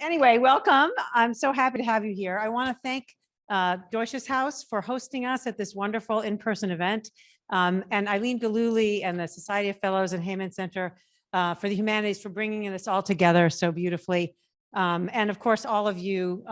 Anyway, welcome. I'm so happy to have you here. I want to thank Deutsches Haus for hosting us at this wonderful in-person event, and Eileen Galuli and the Society of Fellows and Heyman Center for the Humanities for bringing this all together so beautifully. And of course, all of you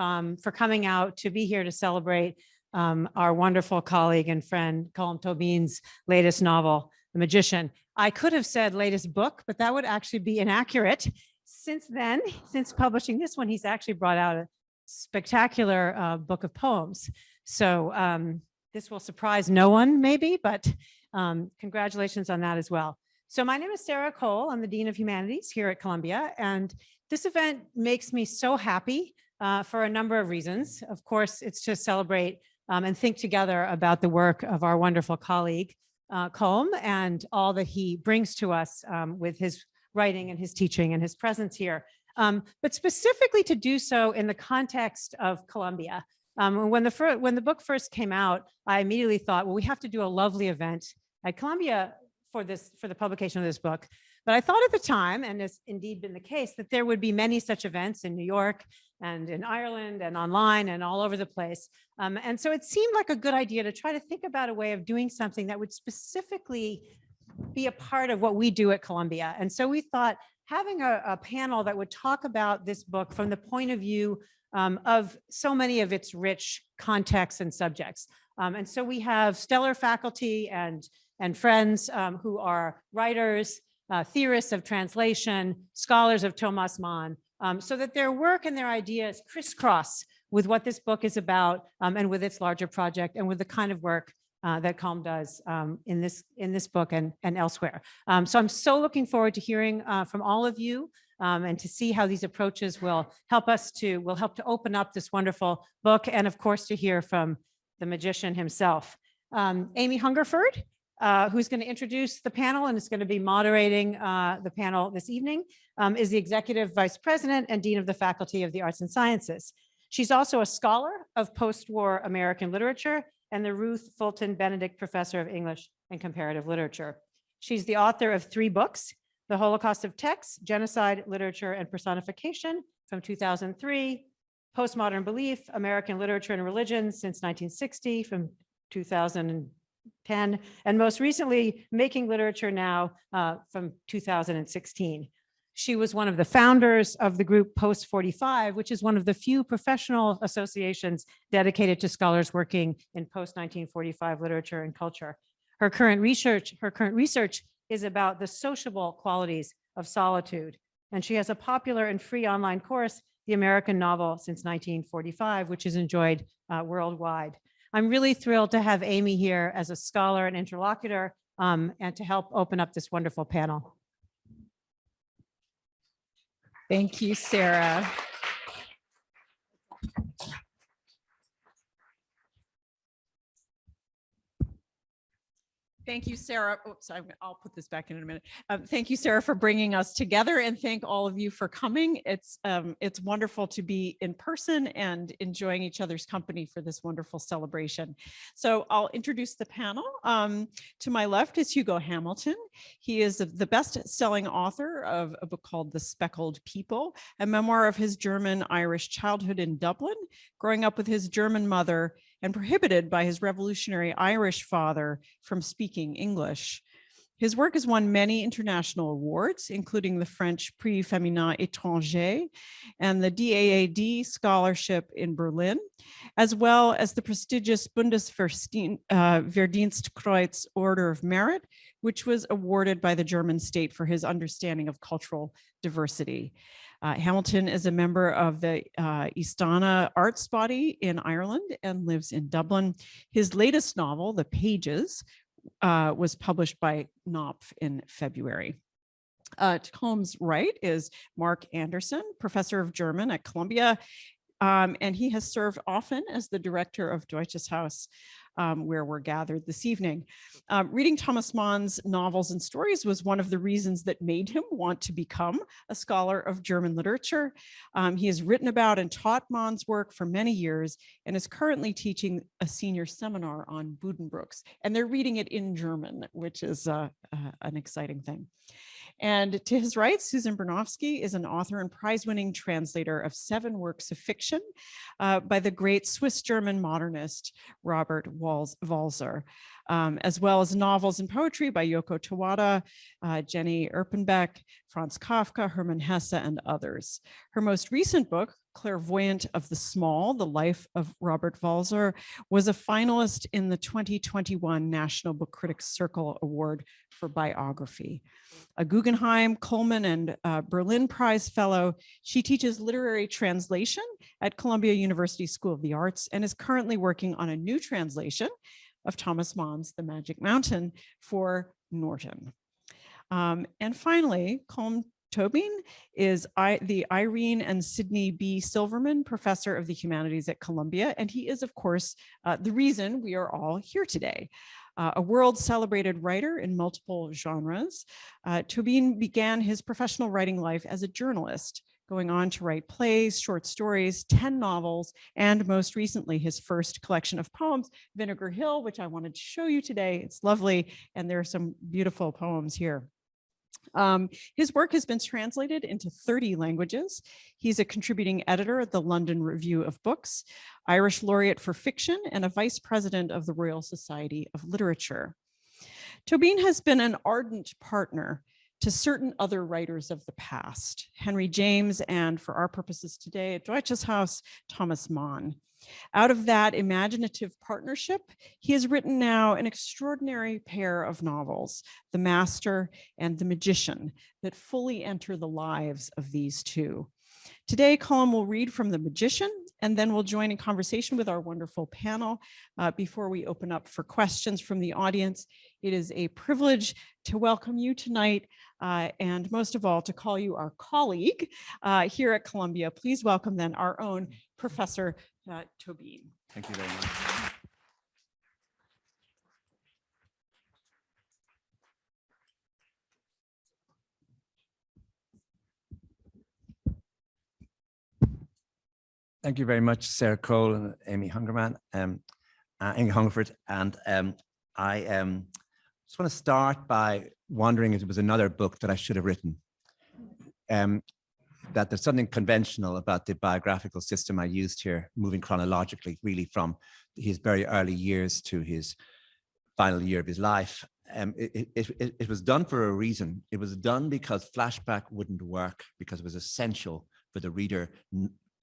for coming out to be here to celebrate our wonderful colleague and friend Colm Tóibín's latest novel, The Magician. I could have said latest book, but that would actually be inaccurate. Since then, since publishing this one, he's actually brought out a spectacular book of poems. So this will surprise no one, maybe, but congratulations on that as well. So my name is Sarah Cole. I'm the Dean of Humanities here at Columbia, and this event makes me so happy for a number of reasons. Of course, it's to celebrate and think together about the work of our wonderful colleague, Colm, and all that he brings to us with his writing and his teaching and his presence here, but specifically to do so in the context of Columbia. When the book first came out, I immediately thought, well, we have to do a lovely event at Columbia for the publication of this book. But I thought at the time, and it's indeed been the case, that there would be many such events in New York and in Ireland and online and all over the place. And so it seemed like a good idea to try to think about a way of doing something that would specifically be a part of what we do at Columbia. And so we thought having a panel that would talk about this book from the point of view of so many of its rich contexts and subjects. And so we have stellar faculty and friends who are writers, theorists of translation, scholars of Thomas Mann, so that their work and their ideas crisscross with what this book is about and with its larger project and with the kind of work that Colm does in this book and elsewhere. So I'm so looking forward to hearing from all of you and to see how these approaches will help to open up this wonderful book, and of course to hear from the magician himself. Amy Hungerford, who's going to introduce the panel and is going to be moderating the panel this evening, is the Executive Vice President and Dean of the Faculty of the Arts and Sciences. She's also a scholar of post-war American literature and the Ruth Fulton Benedict Professor of English and Comparative Literature. She's the author of 3 books, The Holocaust of Texts, Genocide, Literature, and Personification from 2003, Postmodern Belief, American Literature and Religion since 1960 from 2010, and most recently, Making Literature Now from 2016. She was one of the founders of the group Post 45, which is one of the few professional associations dedicated to scholars working in post-1945 literature and culture. Her current research is about the sociable qualities of solitude, and she has a popular and free online course, The American Novel Since 1945, which is enjoyed worldwide. I'm really thrilled to have Amy here as a scholar and interlocutor and to help open up this wonderful panel. Thank you, Sarah. Thank you, Sarah. Oops, I'll put this back in a minute. Thank you, Sarah, for bringing us together, and thank all of you for coming. It's wonderful to be in person and enjoying each other's company for this wonderful celebration. So I'll introduce the panel. To my left is Hugo Hamilton. He is the best-selling author of a book called The Speckled People, a memoir of his German-Irish childhood in Dublin, growing up with his German mother and prohibited by his revolutionary Irish father from speaking English. His work has won many international awards, including the French Prix Féminin Étranger and the DAAD Scholarship in Berlin, as well as the prestigious Bundesverdienstkreuz Order of Merit, which was awarded by the German state for his understanding of cultural diversity. Hamilton is a member of the Istana Arts Body in Ireland and lives in Dublin. His latest novel, The Pages, was published by Knopf in February. To Colm's right is Mark Anderson, professor of German at Columbia, and he has served often as the director of Deutsches Haus, where we're gathered this evening. Reading Thomas Mann's novels and stories was one of the reasons that made him want to become a scholar of German literature. He has written about and taught Mann's work for many years and is currently teaching a senior seminar on Buddenbrooks, and they're reading it in German, which is an exciting thing. And to his right, Susan Bernofsky is an author and prize-winning translator of 7 works of fiction by the great Swiss-German modernist Robert Walser, as well as novels and poetry by Yoko Tawada, Jenny Erpenbeck, Franz Kafka, Hermann Hesse, and others. Her most recent book, Clairvoyant of the Small, The Life of Robert Walser, was a finalist in the 2021 National Book Critics Circle Award for Biography. A Guggenheim, Coleman, and Berlin Prize Fellow, she teaches literary translation at Columbia University School of the Arts and is currently working on a new translation of Thomas Mann's The Magic Mountain for Norton. And finally, Colm Tóibín is the Irene and Sidney B. Silverman Professor of the Humanities at Columbia, and he is, of course, the reason we are all here today. A world-celebrated writer in multiple genres, Tóibín began his professional writing life as a journalist, going on to write plays, short stories, 10 novels, and most recently his first collection of poems, Vinegar Hill, which I wanted to show you today. It's lovely, and there are some beautiful poems here. His work has been translated into 30 languages. He's a contributing editor at the London Review of Books, Irish Laureate for Fiction, and a vice president of the Royal Society of Literature. Tóibín has been an ardent partner to certain other writers of the past, Henry James, and for our purposes today at Deutsches Haus, Thomas Mann. Out of that imaginative partnership, he has written now an extraordinary pair of novels, The Master and The Magician, that fully enter the lives of these two. Today, Colm will read from The Magician, and then we'll join in conversation with our wonderful panel before we open up for questions from the audience. It is a privilege to welcome you tonight, and most of all, to call you our colleague here at Columbia. Please welcome then our own Professor Tóibín. Thank you very much. Thank you very much, Sarah Cole and Amy Hungerman, Amy Hungerford. And I just want to start by wondering if there was another book that I should have written. That there's something conventional about the biographical system I used here, moving chronologically, really from his very early years to his final year of his life. It was done for a reason. It was done because flashback wouldn't work, because it was essential for the reader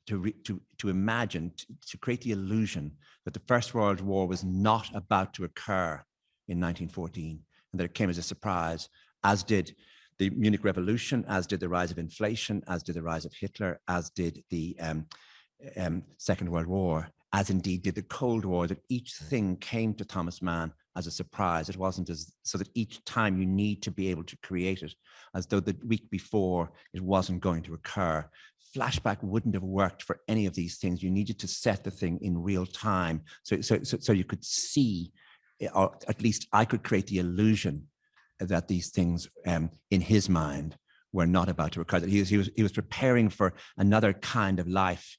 to imagine, to create the illusion that the First World War was not about to occur in 1914, and that it came as a surprise, as did the Munich Revolution, as did the rise of inflation, as did the rise of Hitler, as did the Second World War, as indeed did the Cold War, that each thing came to Thomas Mann as a surprise. It wasn't so that each time you need to be able to create it as though the week before it wasn't going to occur. Flashback wouldn't have worked for any of these things. You needed to set the thing in real time so you could see, or at least I could create the illusion that these things in his mind were not about to occur, that he was preparing for another kind of life.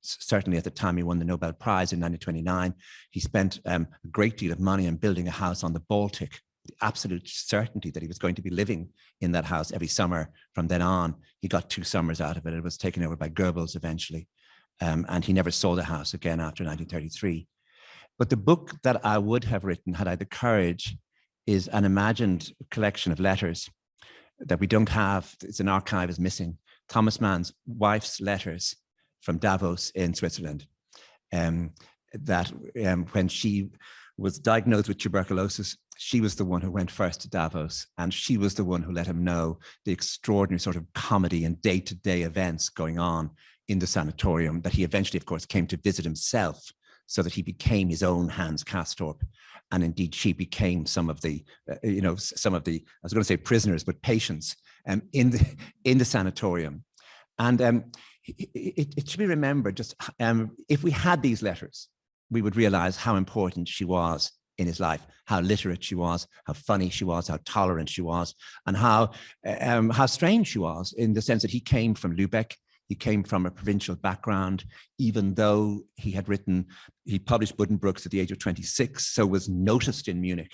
Certainly at the time he won the Nobel Prize in 1929, he spent a great deal of money on building a house on the Baltic, the absolute certainty that he was going to be living in that house every summer from then on. He got 2 summers out of it. It was taken over by Goebbels eventually, and he never saw the house again after 1933. But the book that I would have written, had I the courage, is an imagined collection of letters that we don't have. It's an archive is missing. Thomas Mann's wife's letters from Davos in Switzerland, that when she was diagnosed with tuberculosis, she was the one who went first to Davos, and she was the one who let him know the extraordinary sort of comedy and day-to-day events going on in the sanatorium, that he eventually, of course, came to visit himself, so that he became his own Hans Castorp. And indeed, she became some of the, some of the, I was going to say prisoners, but patients in the sanatorium. And it should be remembered, just if we had these letters, we would realize how important she was in his life, how literate she was, how funny she was, how tolerant she was, and how strange she was, in the sense that he came from Lübeck. He came from a provincial background, even though he published Buddenbrooks at the age of 26, so was noticed in Munich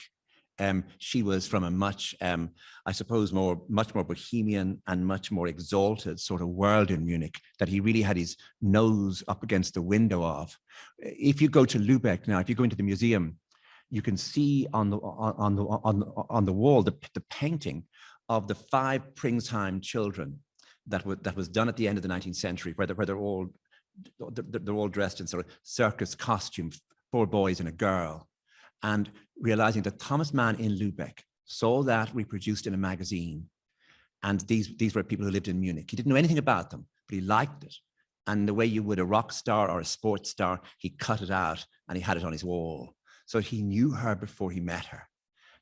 she was from a much, I suppose, much more bohemian and much more exalted sort of world in Munich that he really had his nose up against the window of. If you go to Lübeck now, if you go into the museum, you can see on the wall the painting of the 5 Pringsheim children that was done at the end of the 19th century, where they're all dressed in sort of circus costumes, 4 boys and a girl, and realizing that Thomas Mann in Lübeck saw that reproduced in a magazine, and these were people who lived in Munich. He didn't know anything about them, but he liked it, and the way you would a rock star or a sports star, he cut it out and he had it on his wall. So he knew her before he met her.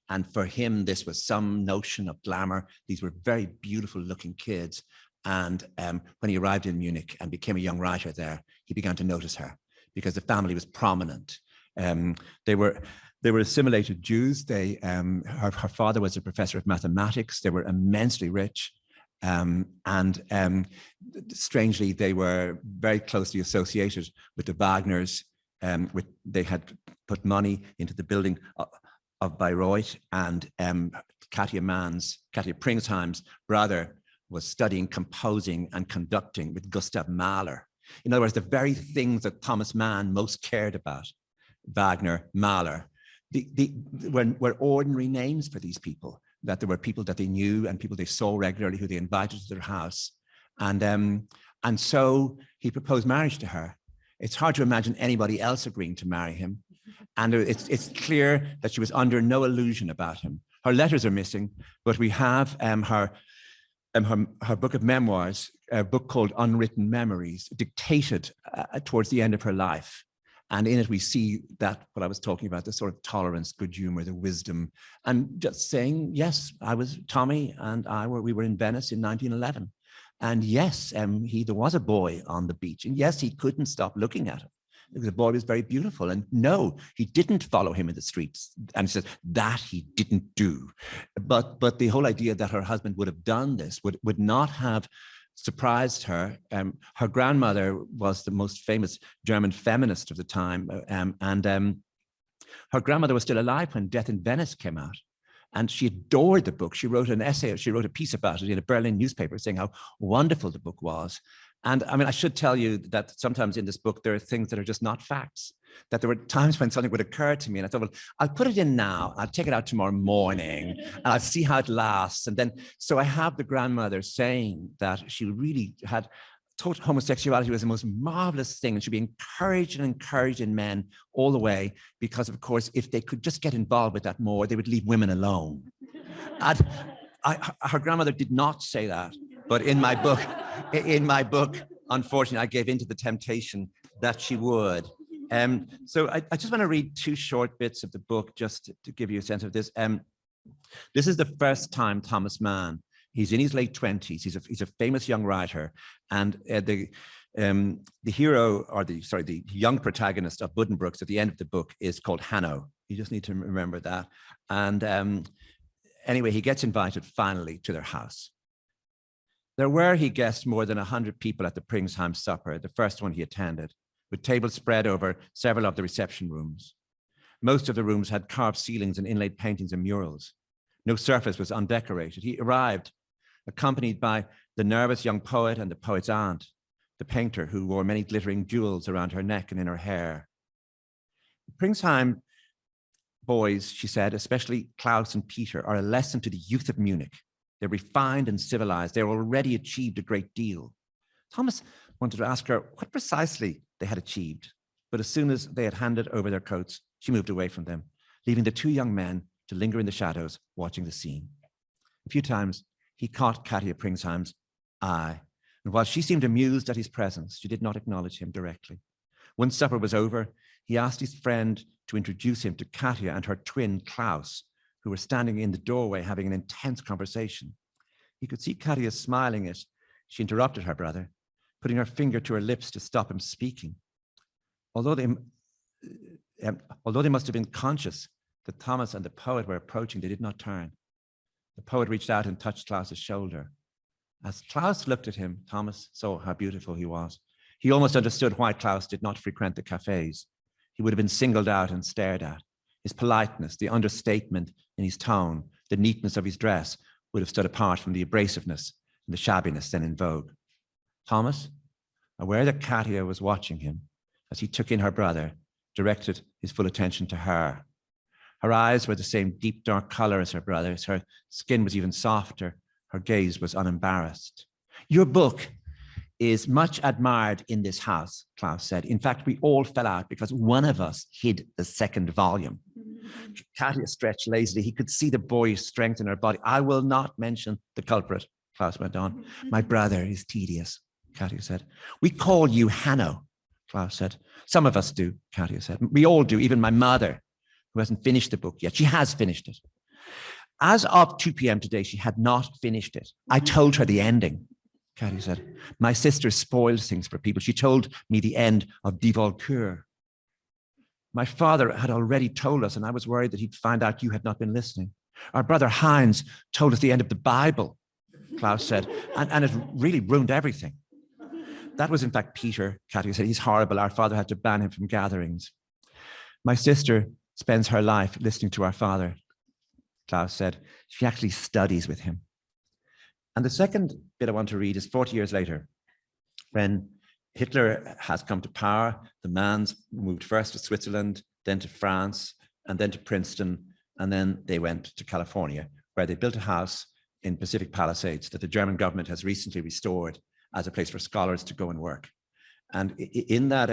And for him, this was some notion of glamour. These were very beautiful looking kids. And when he arrived in Munich and became a young writer there, he began to notice her because the family was prominent. They were assimilated Jews. Her father was a professor of mathematics. They were immensely rich. Strangely, they were very closely associated with the Wagners. They had put money into the building of Bayreuth, and Katia Pringsheim's brother was studying composing and conducting with Gustav Mahler. In other words, the very things that Thomas Mann most cared about, Wagner, Mahler, were ordinary names for these people, that there were people that they knew and people they saw regularly who they invited to their house. And so he proposed marriage to her. It's hard to imagine anybody else agreeing to marry him. And it's clear that she was under no illusion about him. Her letters are missing, but we have her book of memoirs, a book called Unwritten Memories, dictated towards the end of her life. And in it, we see that, what I was talking about, the sort of tolerance, good humor, the wisdom, and just saying, yes, Tommy and we were in Venice in 1911. And yes, there was a boy on the beach. And yes, he couldn't stop looking at him because the boy was very beautiful. And no, he didn't follow him in the streets. And she says that he didn't do. But the whole idea that her husband would have done this would not have surprised her. Her grandmother was the most famous German feminist of the time. Her grandmother was still alive when Death in Venice came out. And she adored the book. She wrote an essay, she wrote a piece about it in a Berlin newspaper saying how wonderful the book was. And I mean, I should tell you that sometimes in this book, there are things that are just not facts, that there were times when something would occur to me and I thought, well, I'll put it in now. I'll take it out tomorrow morning and I'll see how it lasts. And then, so I have the grandmother saying that she really had thought homosexuality was the most marvelous thing and should be encouraged and encouraged in men all the way, because of course, if they could just get involved with that more, they would leave women alone. And her grandmother did not say that, but in my book, unfortunately, I gave into the temptation that she would. So I just want to read 2 short bits of the book just to give you a sense of this. This is the first time Thomas Mann, he's in his late 20s. He's a famous young writer, and the hero, or the young protagonist of Buddenbrooks at the end of the book is called Hanno. You just need to remember that. And anyway, he gets invited finally to their house. There were, he guessed, more than 100 people at the Pringsheim supper, the first one he attended, with tables spread over several of the reception rooms. Most of the rooms had carved ceilings and inlaid paintings and murals. No surface was undecorated. He arrived accompanied by the nervous young poet and the poet's aunt, the painter who wore many glittering jewels around her neck and in her hair. The Pringsheim boys, she said, especially Klaus and Peter, are a lesson to the youth of Munich. They're refined and civilized. They're already achieved a great deal. Thomas wanted to ask her what precisely they had achieved, but as soon as they had handed over their coats, she moved away from them, leaving the 2 young men to linger in the shadows, watching the scene. A few times, he caught Katia Pringsheim's eye, and while she seemed amused at his presence, she did not acknowledge him directly. When supper was over, he asked his friend to introduce him to Katia and her twin, Klaus, who were standing in the doorway having an intense conversation. He could see Katia smiling as she interrupted her brother, putting her finger to her lips to stop him speaking. Although they must have been conscious that Thomas and the poet were approaching, they did not turn. The poet reached out and touched Klaus's shoulder. As Klaus looked at him, Thomas saw how beautiful he was. He almost understood why Klaus did not frequent the cafes. He would have been singled out and stared at. His politeness, the understatement, in his tone, the neatness of his dress would have stood apart from the abrasiveness and the shabbiness then in vogue. Thomas, aware that Katia was watching him as he took in her brother, directed his full attention to her. Her eyes were the same deep dark color as her brother's. Her skin was even softer. Her gaze was unembarrassed. Your book is much admired in this house, Klaus said. In fact, we all fell out because one of us hid the second volume. Katia stretched lazily. He could see the boyish strength in her body. I will not mention the culprit, Klaus went on. My brother is tedious, Katia said. We call you Hanno, Klaus said. Some of us do, Katia said. We all do, even my mother, who hasn't finished the book yet. She has finished it. As of 2 p.m. today, she had not finished it. I told her the ending, Katia said. My sister spoils things for people. She told me the end of Die Walküre. My father had already told us, and I was worried that he'd find out you had not been listening. Our brother Heinz told us the end of the Bible, Klaus said, and it really ruined everything. That was in fact Peter, Katia said. He's horrible. Our father had to ban him from gatherings. My sister spends her life listening to our father, Klaus said. She actually studies with him. And the second bit I want to read is 40 years later, when Hitler has come to power. The Manns moved first to Switzerland, then to France, and then to Princeton, and then they went to California, where they built a house in Pacific Palisades that the German government has recently restored as a place for scholars to go and work. And in that,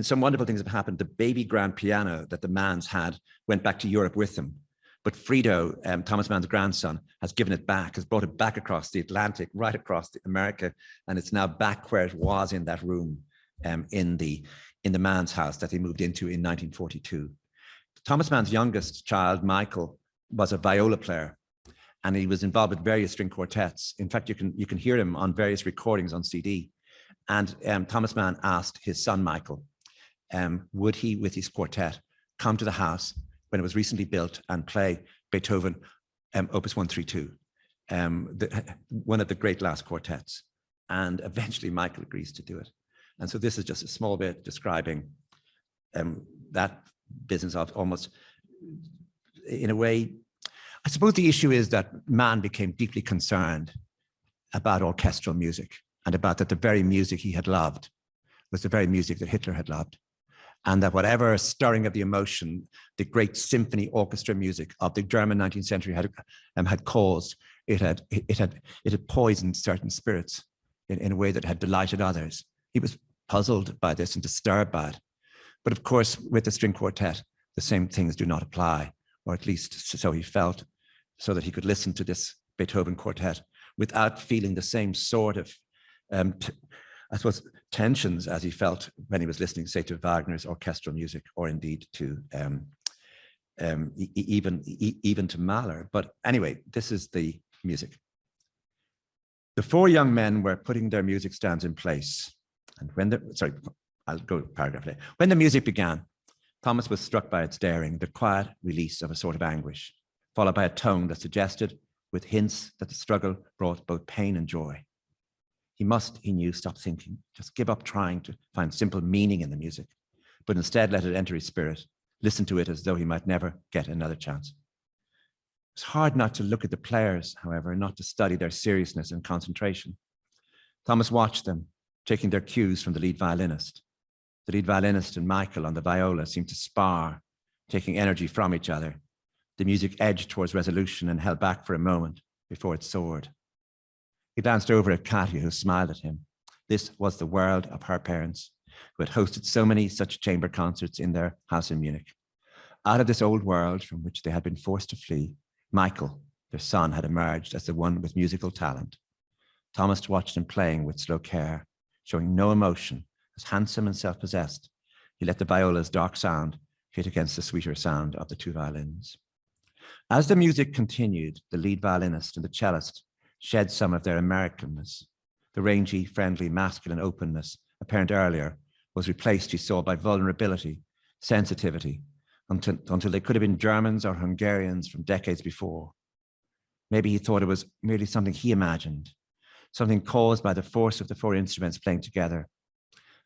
some wonderful things have happened. The baby grand piano that the Manns had went back to Europe with them. But Frido, Thomas Mann's grandson, has given it back, has brought it back across the Atlantic, right across America, and it's now back where it was in that room in the Mann's house that they moved into in 1942. Thomas Mann's youngest child, Michael, was a viola player, and he was involved with various string quartets. In fact, you can hear him on various recordings on CD. And Thomas Mann asked his son, Michael, would he, with his quartet, come to the house when it was recently built and play Beethoven Opus 132, one of the great last quartets. And eventually Michael agrees to do it. And so this is just a small bit describing that business of almost, in a way, I suppose the issue is that Mann became deeply concerned about orchestral music and about that the very music he had loved was the very music that Hitler had loved. And that whatever stirring of the emotion, the great symphony orchestra music of the German 19th century had caused, it had poisoned certain spirits in a way that had delighted others. He was puzzled by this and disturbed by it. But of course, with the string quartet, the same things do not apply, or at least so he felt, so that he could listen to this Beethoven quartet without feeling the same sort of I suppose, tensions as he felt when he was listening, say, to Wagner's orchestral music, or indeed to even to Mahler. But anyway, this is the music. The four young men were putting their music stands in place, and I'll go to paragraph later. When the music began, Thomas was struck by its daring, the quiet release of a sort of anguish, followed by a tone that suggested, with hints that the struggle brought both pain and joy. He must, he knew, stop thinking, just give up trying to find simple meaning in the music, but instead let it enter his spirit, listen to it as though he might never get another chance. It's hard not to look at the players, however, and not to study their seriousness and concentration. Thomas watched them, taking their cues from the lead violinist. The lead violinist and Michael on the viola seemed to spar, taking energy from each other. The music edged towards resolution and held back for a moment before it soared. He glanced over at Katia, who smiled at him. This was the world of her parents, who had hosted so many such chamber concerts in their house in Munich. Out of this old world from which they had been forced to flee, Michael, their son, had emerged as the one with musical talent. Thomas watched him playing with slow care, showing no emotion, as handsome and self-possessed. He let the viola's dark sound hit against the sweeter sound of the two violins. As the music continued, the lead violinist and the cellist shed some of their Americanness. The rangy, friendly, masculine openness apparent earlier was replaced, he saw, by vulnerability, sensitivity, until they could have been Germans or Hungarians from decades before. Maybe he thought it was merely something he imagined, something caused by the force of the four instruments playing together,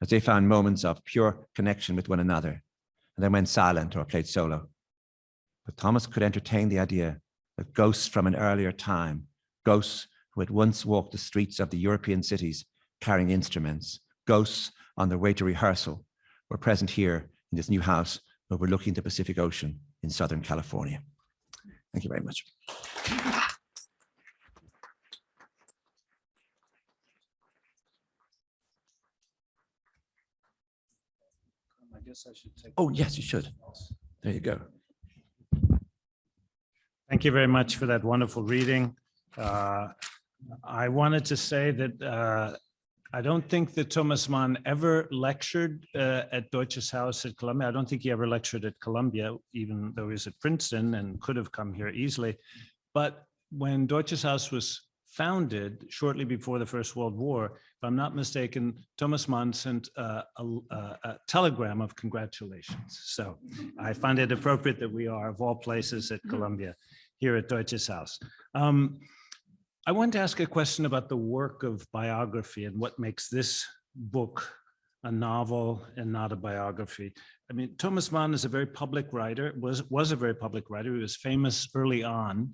as they found moments of pure connection with one another, and then went silent or played solo. But Thomas could entertain the idea that ghosts from an earlier time, ghosts who had once walked the streets of the European cities carrying instruments, ghosts on their way to rehearsal, were present here in this new house overlooking the Pacific Ocean in Southern California. Thank you very much. I guess I should take. Oh, yes, you should. There you go. Thank you very much for that wonderful reading. I wanted to say that I don't think that Thomas Mann ever lectured at Deutsches Haus at Columbia. I don't think he ever lectured at Columbia, even though he was at Princeton and could have come here easily. But when Deutsches Haus was founded shortly before the First World War, if I'm not mistaken, Thomas Mann sent a telegram of congratulations. So I find it appropriate that we are, of all places, at Columbia, here at Deutsches Haus. I want to ask a question about the work of biography and what makes this book a novel and not a biography. I mean, Thomas Mann is a very public writer, was a very public writer. He was famous early on.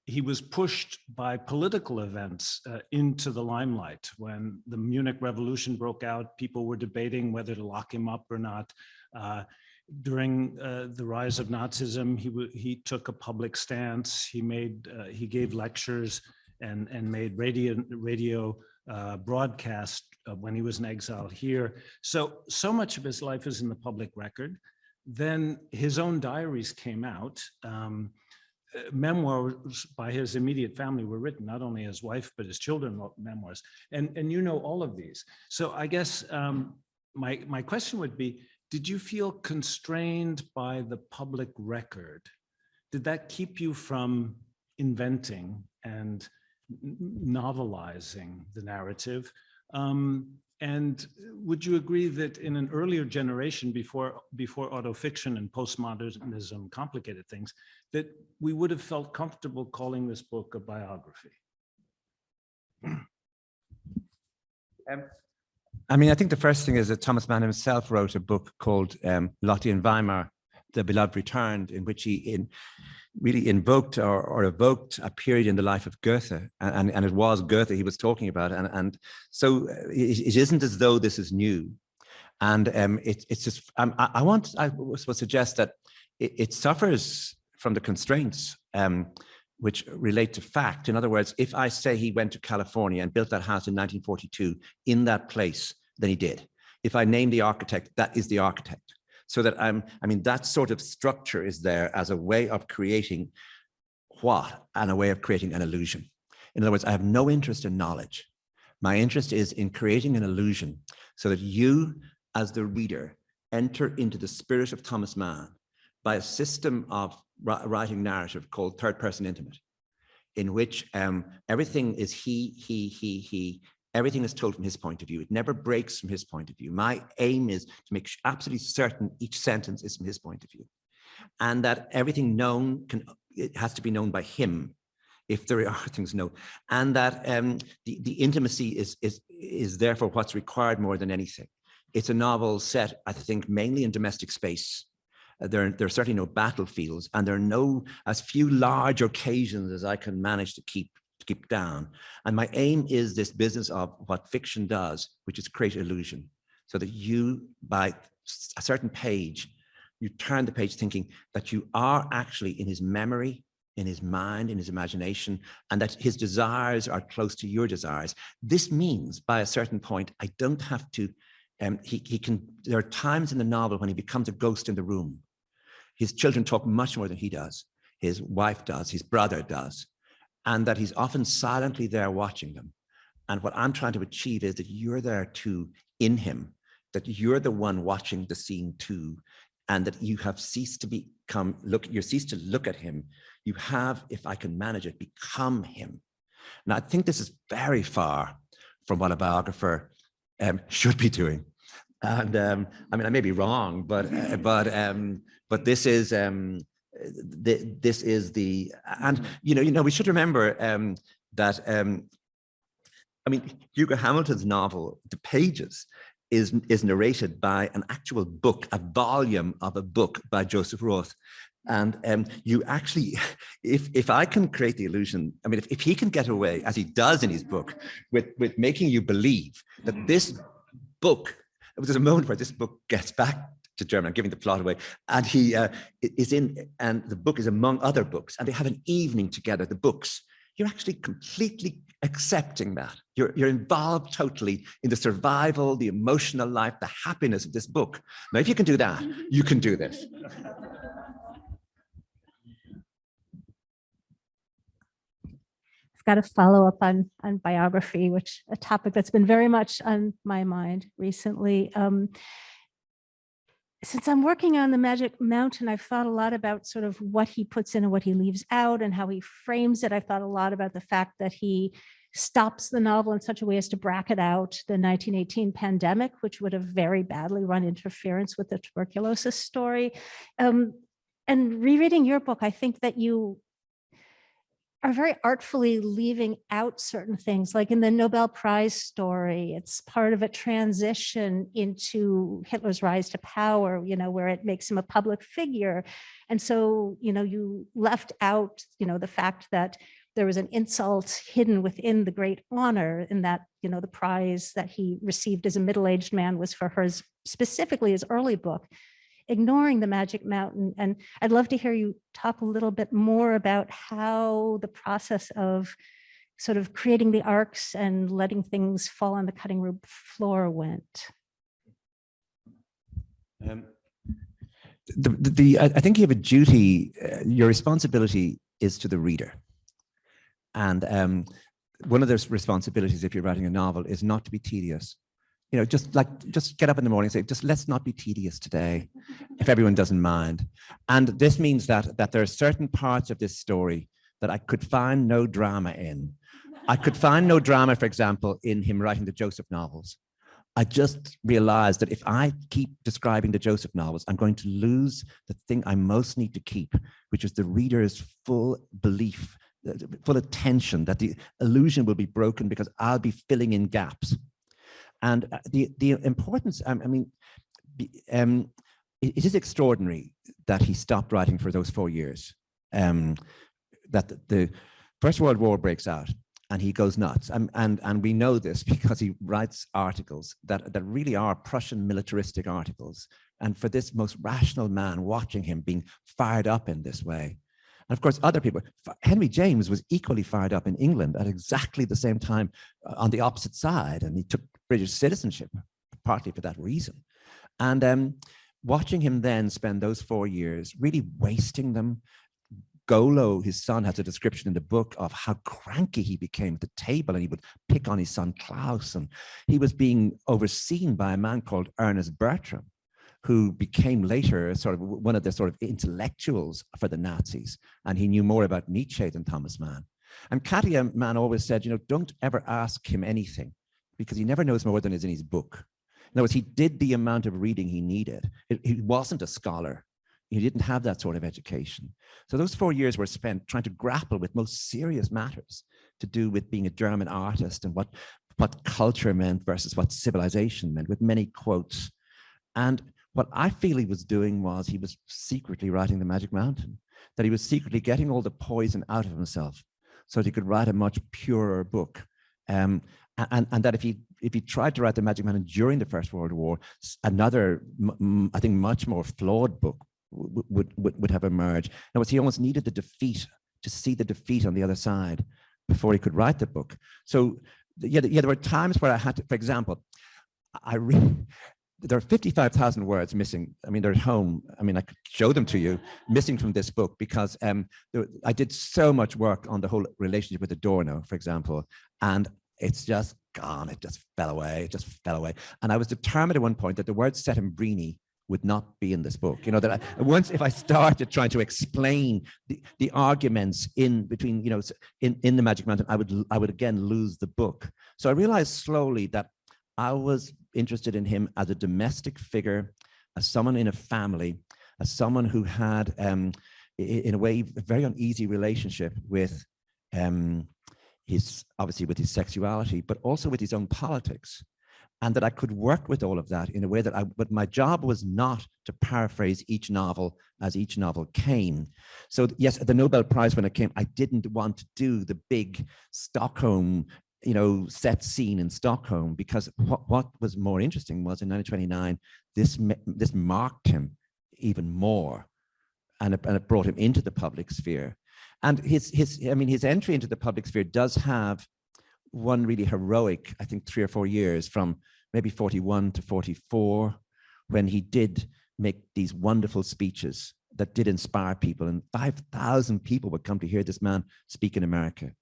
He was pushed by political events into the limelight. When the Munich Revolution broke out, people were debating whether to lock him up or not. During the rise of Nazism, he took a public stance. He gave lectures and made radio broadcast when he was in exile here. So much of his life is in the public record. Then his own diaries came out. Memoirs by his immediate family were written, not only his wife, but his children wrote memoirs. And you know all of these. So I guess my question would be, did you feel constrained by the public record? Did that keep you from inventing and novelizing the narrative? And would you agree that in an earlier generation, before autofiction and postmodernism complicated things, that we would have felt comfortable calling this book a biography? I mean, I think the first thing is that Thomas Mann himself wrote a book called Lotte in Weimar, The Beloved Returned, in which he really invoked or evoked a period in the life of Goethe, and it was Goethe he was talking about, and so it isn't as though this is new, and it's just I would suggest that it suffers from the constraints which relate to fact. In other words, if I say he went to California and built that house in 1942 in that place, then he did. If I name the architect, that is the architect. So that I mean, that sort of structure is there as a way of creating what? And a way of creating an illusion. In other words, I have no interest in knowledge. My interest is in creating an illusion so that you, as the reader, enter into the spirit of Thomas Mann by a system of writing narrative called third person intimate, in which everything is he, everything is told from his point of view. It never breaks from his point of view. My aim is to make absolutely certain each sentence is from his point of view, and that everything known it has to be known by him, if there are things known, and that the intimacy is therefore what's required more than anything. It's a novel set, I think, mainly in domestic space. There are certainly no battlefields, and there are as few large occasions as I can manage to keep down. And my aim is this business of what fiction does, which is create illusion, so that you, by a certain page, you turn the page thinking that you are actually in his memory, in his mind, in his imagination, and that his desires are close to your desires. This means, by a certain point, I don't have to, he can, there are times in the novel when he becomes a ghost in the room. His children talk much more than he does. His wife does, his brother does, and that he's often silently there watching them. And what I'm trying to achieve is that you're there too in him, that you're the one watching the scene too, and that you have ceased to you cease to look at him. You have, if I can manage it, become him. Now, I think this is very far from what a biographer should be doing. And I mean, I may be wrong, but this is and we should remember that I mean, Hugo Hamilton's novel, The Pages, is narrated by an actual book, a volume of a book by Joseph Roth. And you actually, if I can create the illusion, I mean, if he can get away, as he does in his book, with making you believe that this book, there's a moment where this book gets back to Germany, I'm giving the plot away, and he is in, and the book is among other books, and they have an evening together, the books. You're actually completely accepting that. You're involved totally in the survival, the emotional life, the happiness of this book. Now, if you can do that, you can do this. I've got to follow up on biography, which a topic that's been very much on my mind recently. Since I'm working on the Magic Mountain, I've thought a lot about sort of what he puts in and what he leaves out and how he frames it. I've thought a lot about the fact that he stops the novel in such a way as to bracket out the 1918 pandemic, which would have very badly run interference with the tuberculosis story. And rereading your book, I think that you are very artfully leaving out certain things, like in the Nobel Prize story, it's part of a transition into Hitler's rise to power, you know, where it makes him a public figure. And so, you know, you left out, you know, the fact that there was an insult hidden within the great honor, in that, you know, the prize that he received as a middle-aged man was for his, specifically his early book, ignoring the Magic Mountain. And I'd love to hear you talk a little bit more about how the process of sort of creating the arcs and letting things fall on the cutting room floor went. I think you have a duty, your responsibility is to the reader. And one of those responsibilities, if you're writing a novel, is not to be tedious. You know, just get up in the morning and say, just let's not be tedious today, if everyone doesn't mind. And this means that there are certain parts of this story that I could find no drama in. I could find no drama, for example, in him writing the Joseph novels. I just realized that if I keep describing the Joseph novels, I'm going to lose the thing I most need to keep, which is the reader's full belief, full attention, that the illusion will be broken because I'll be filling in gaps. And the importance, I mean, it is extraordinary that he stopped writing for those 4 years. That the First World War breaks out and he goes nuts. And we know this because he writes articles that really are Prussian militaristic articles. And for this most rational man watching him being fired up in this way. And of course, other people, Henry James was equally fired up in England at exactly the same time on the opposite side. And he took British citizenship, partly for that reason. And watching him then spend those 4 years really wasting them. Golo, his son, has a description in the book of how cranky he became at the table, and he would pick on his son Klaus. And he was being overseen by a man called Ernest Bertram, who became later sort of one of the sort of intellectuals for the Nazis. And he knew more about Nietzsche than Thomas Mann. And Katia, Mann always said, you know, don't ever ask him anything because he never knows more than is in his book. In other words, he did the amount of reading he needed. He wasn't a scholar. He didn't have that sort of education. So those 4 years were spent trying to grapple with most serious matters to do with being a German artist and what culture meant versus what civilization meant, with many quotes. And what I feel he was doing was he was secretly writing The Magic Mountain, that he was secretly getting all the poison out of himself so that he could write a much purer book. And that if he tried to write The Magic Mountain during the First World War, another, I think, much more flawed book would have emerged. In other words, he almost needed the defeat to see the defeat on the other side before he could write the book. So yeah, there were times where I had to, for example, there are 55,000 words missing. I mean, they're at home. I mean, I could show them to you, missing from this book, because I did so much work on the whole relationship with Adorno, for example, and it's just gone. It just fell away. It just fell away. And I was determined at one point that the word Settembrini would not be in this book. You know, that once if I started trying to explain the arguments in between, you know, in The Magic Mountain, I would again lose the book. So I realized slowly that I was interested in him as a domestic figure, as someone in a family, as someone who had, in a way, a very uneasy relationship with obviously with his sexuality, but also with his own politics. and that I could work with all of that in a way that but my job was not to paraphrase each novel as each novel came. So yes, the Nobel Prize, when it came, I didn't want to do the big Stockholm, set scene in Stockholm, because what was more interesting was in 1929, this marked him even more, and it brought him into the public sphere. And his entry into the public sphere does have one really heroic, I think, 3 or 4 years, from maybe 41 to 44, when he did make these wonderful speeches that did inspire people, and 5,000 people would come to hear this man speak in America.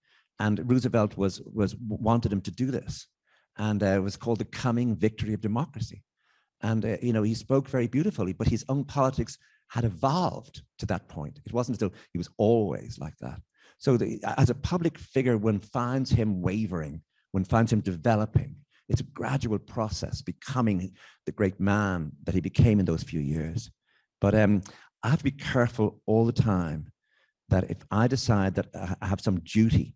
And Roosevelt wanted him to do this, and it was called the coming victory of democracy. And he spoke very beautifully, but his own politics had evolved to that point. It wasn't as though he was always like that. So as a public figure, one finds him wavering, one finds him developing. It's a gradual process, becoming the great man that he became in those few years. But I have to be careful all the time that if I decide that I have some duty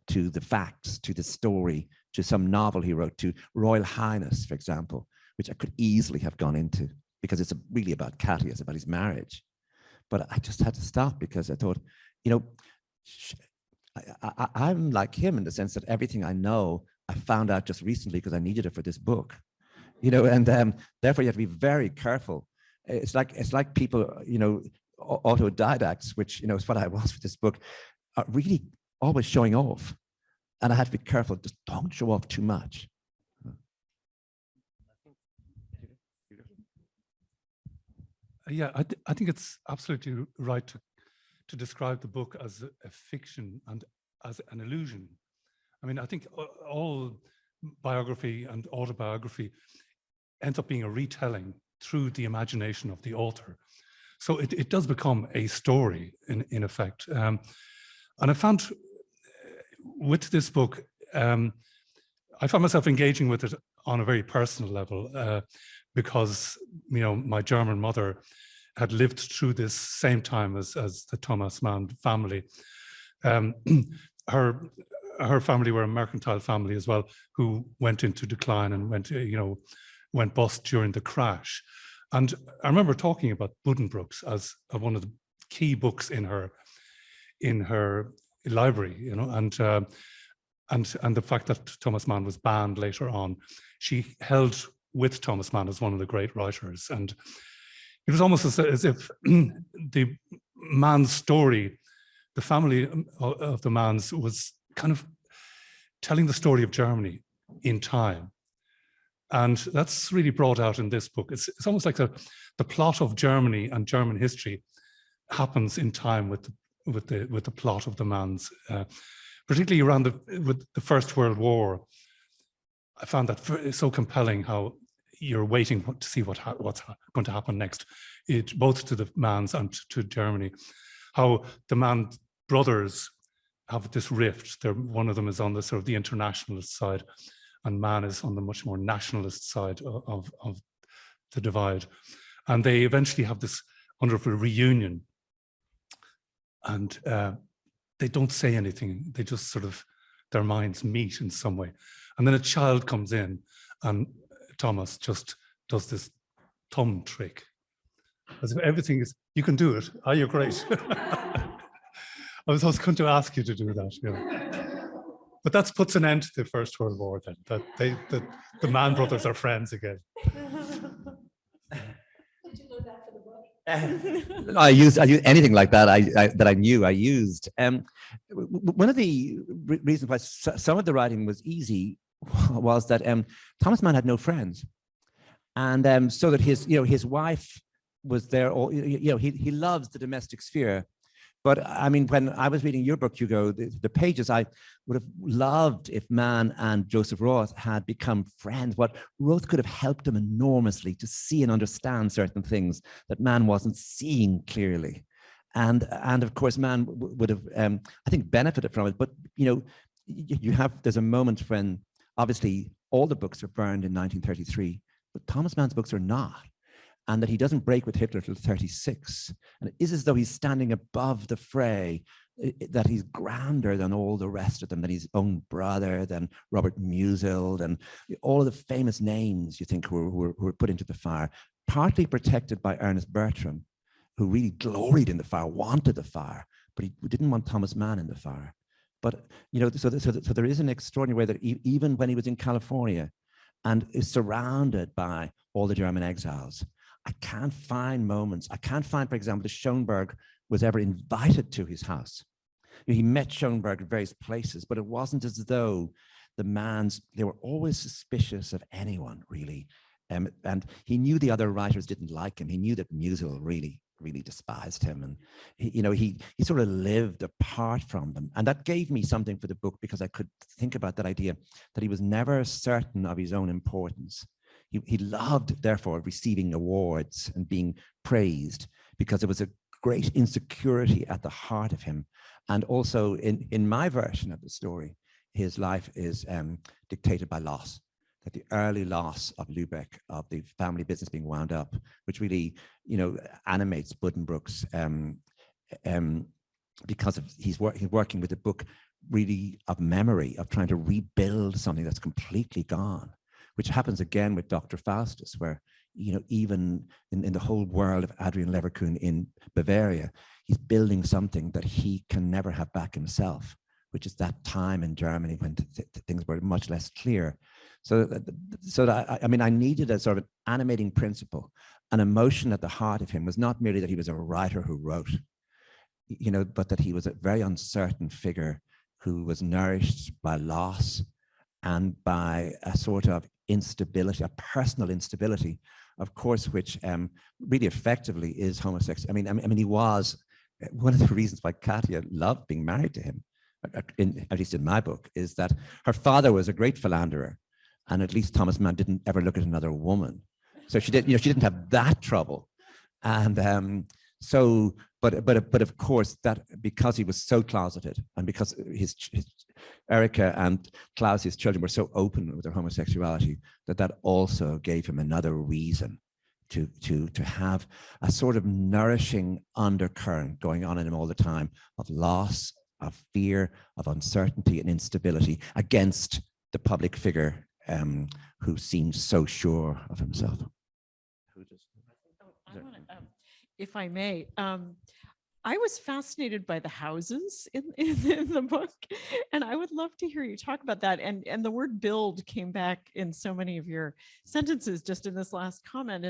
to the facts, to the story, to some novel he wrote, to Royal Highness, for example, which I could easily have gone into, because it's really about Katia, it's about his marriage. But I just had to stop, because I thought, I'm like him in the sense that everything I know, I found out just recently because I needed it for this book, and therefore you have to be very careful. It's like people, autodidacts, which, is what I was for this book, are really always showing off. And I had to be careful, just don't show off too much. Yeah, I think it's absolutely right to describe the book as a fiction and as an illusion. I mean, I think all biography and autobiography ends up being a retelling through the imagination of the author. So it does become a story in effect. And I found with this book, I found myself engaging with it on a very personal level, because my German mother had lived through this same time as the Thomas Mann family. Her family were a mercantile family as well, who went into decline and went bust during the crash. And I remember talking about Buddenbrooks as one of the key books in her library, and the fact that Thomas Mann was banned later on. She held with Thomas Mann as one of the great writers, and it was almost as if the Mann's story, the family of the Manns, was kind of telling the story of Germany in time. And that's really brought out in this book. It's almost like the plot of Germany and German history happens in time with the plot of the Manns, particularly around with the First World War. I found that so compelling, how you're waiting to see what's going to happen next, both to the Manns and to Germany. How the Mann brothers have this rift. One of them is on the sort of the internationalist side, and Mann is on the much more nationalist side of the divide. And they eventually have this wonderful reunion, and they don't say anything. They just sort of, their minds meet in some way. And then a child comes in, and Thomas just does this thumb trick, as if everything is, you can do it. Oh, you're great. I was going to ask you to do that. But that puts an end to the First World War then, that the Mann brothers are friends again. I used anything like that that I knew I used. One of the reasons why some of the writing was easy was that Thomas Mann had no friends, and so that his wife was there. He loves the domestic sphere. But I mean, when I was reading your book, Hugo, the pages, I would have loved if Mann and Joseph Roth had become friends. What Roth could have helped him enormously to see and understand certain things that Mann wasn't seeing clearly. And of course, Mann would have, I think, benefited from it. But, there's a moment when obviously all the books are burned in 1933, but Thomas Mann's books are not. and that he doesn't break with Hitler till 36. And it is as though he's standing above the fray, that he's grander than all the rest of them, than his own brother, than Robert Musil, and all of the famous names you think who were put into the fire, partly protected by Ernest Bertram, who really gloried in the fire, wanted the fire, but he didn't want Thomas Mann in the fire. But, you know, so there is an extraordinary way that even when he was in California and is surrounded by all the German exiles, I can't find moments. I can't find, for example, that Schoenberg was ever invited to his house. He met Schoenberg at various places, but it wasn't as though the Manns, they were always suspicious of anyone, really. And he knew the other writers didn't like him. He knew that Musil really despised him. And he sort of lived apart from them. And that gave me something for the book, because I could think about that idea that he was never certain of his own importance. He loved, therefore, receiving awards and being praised, because there was a great insecurity at the heart of him. And also in my version of the story, his life is dictated by loss. That the early loss of Lübeck, of the family business being wound up, which really, animates Buddenbrooks, because he's working with a book really of memory, of trying to rebuild something that's completely gone, which happens again with Dr. Faustus, where, even in the whole world of Adrian Leverkühn in Bavaria, he's building something that he can never have back himself, which is that time in Germany when things were much less clear. So I mean, I needed a sort of an animating principle. An emotion at the heart of him was not merely that he was a writer who wrote, but that he was a very uncertain figure who was nourished by loss and by a sort of instability, a personal instability, of course, which really effectively is homosexual. I mean, he was one of the reasons why Katia loved being married to him, at least in my book, is that her father was a great philanderer. And at least Thomas Mann didn't ever look at another woman. So she didn't have that trouble. And but of course, that because he was so closeted, and because his Erica and Klaus, his children, were so open with their homosexuality, that also gave him another reason to have a sort of nourishing undercurrent going on in him all the time, of loss, of fear, of uncertainty and instability, against the public figure who seemed so sure of himself. If I may, I was fascinated by the houses in the book, and I would love to hear you talk about that. And the word build came back in so many of your sentences just in this last comment.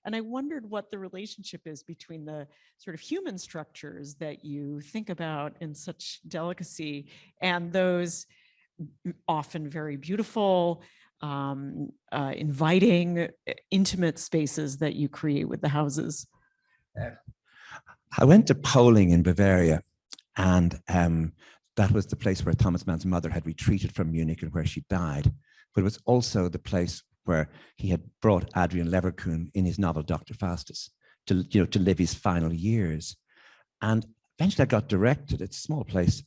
And I wondered what the relationship is between the sort of human structures that you think about in such delicacy and those often very beautiful, inviting, intimate spaces that you create with the houses. I went to Poling in Bavaria, and that was the place where Thomas Mann's mother had retreated from Munich and where she died. But it was also the place where he had brought Adrian Leverkühn in his novel Dr. Faustus to live his final years. And eventually I got directed, it's a small place,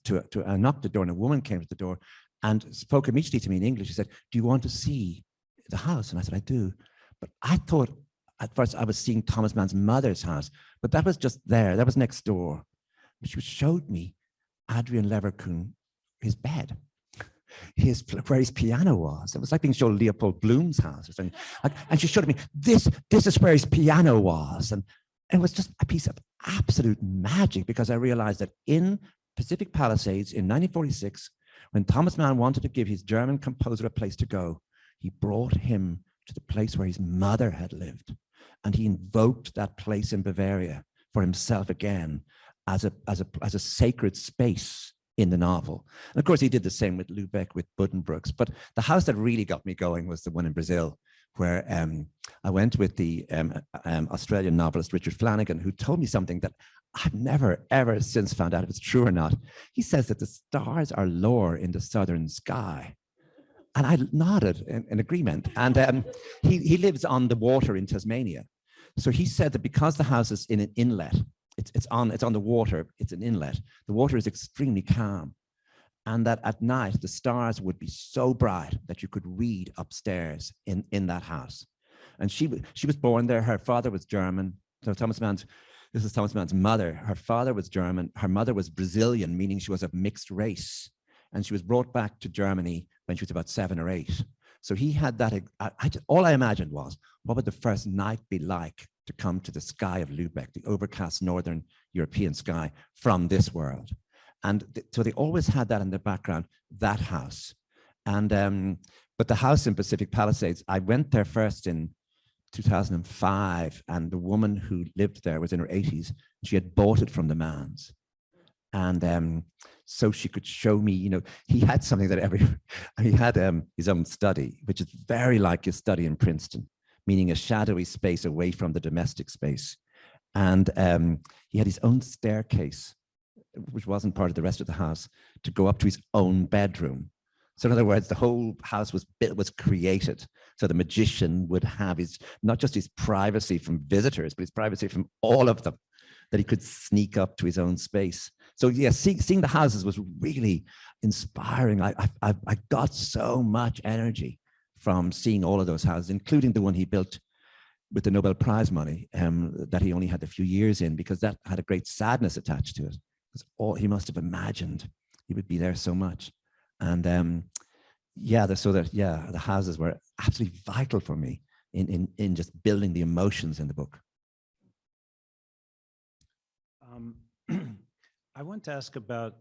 I knocked the door, and a woman came to the door and spoke immediately to me in English. She said, "Do you want to see the house?" And I said, "I do." But I thought at first I was seeing Thomas Mann's mother's house, but that was just there. That was next door. But she showed me Adrian Leverkühn, his bed, where his piano was. It was like being shown Leopold Bloom's house or something. And she showed me, this is where his piano was. And it was just a piece of absolute magic, because I realized that in Pacific Palisades in 1946, when Thomas Mann wanted to give his German composer a place to go, he brought him to the place where his mother had lived. And he invoked that place in Bavaria for himself again as a sacred space in the novel. And of course, he did the same with Lübeck, with Buddenbrooks. But the house that really got me going was the one in Brazil, where I went with the Australian novelist Richard Flanagan, who told me something that I've never, ever since found out if it's true or not. He says that the stars are lower in the southern sky. And I nodded in agreement. And he lives on the water in Tasmania. So he said that because the house is in an inlet, it's on the water, it's an inlet, the water is extremely calm. And that at night, the stars would be so bright that you could read upstairs in that house. And she was born there. Her father was German. So this is Thomas Mann's mother. Her father was German. Her mother was Brazilian, meaning she was of mixed race. And she was brought back to Germany when she was about 7 or 8. So he had that. All I imagined was, what would the first night be like to come to the sky of Lubeck, the overcast northern European sky from this world? And so they always had that in the background, that house. And but the house in Pacific Palisades, I went there first in 2005, and the woman who lived there was in her 80s. She had bought it from the Manns. And so she could show me, you know, he had something that he had his own study, which is very like his study in Princeton, meaning a shadowy space away from the domestic space. And he had his own staircase, which wasn't part of the rest of the house, to go up to his own bedroom. So in other words, the whole house was created. So the magician would have not just his privacy from visitors, but his privacy from all of them, that he could sneak up to his own space. So yeah, seeing the houses was really inspiring. I got so much energy from seeing all of those houses, including the one he built with the Nobel Prize money that he only had a few years in, because that had a great sadness attached to it. Because he must have imagined he would be there so much. And the houses were absolutely vital for me in just building the emotions in the book. I want to ask about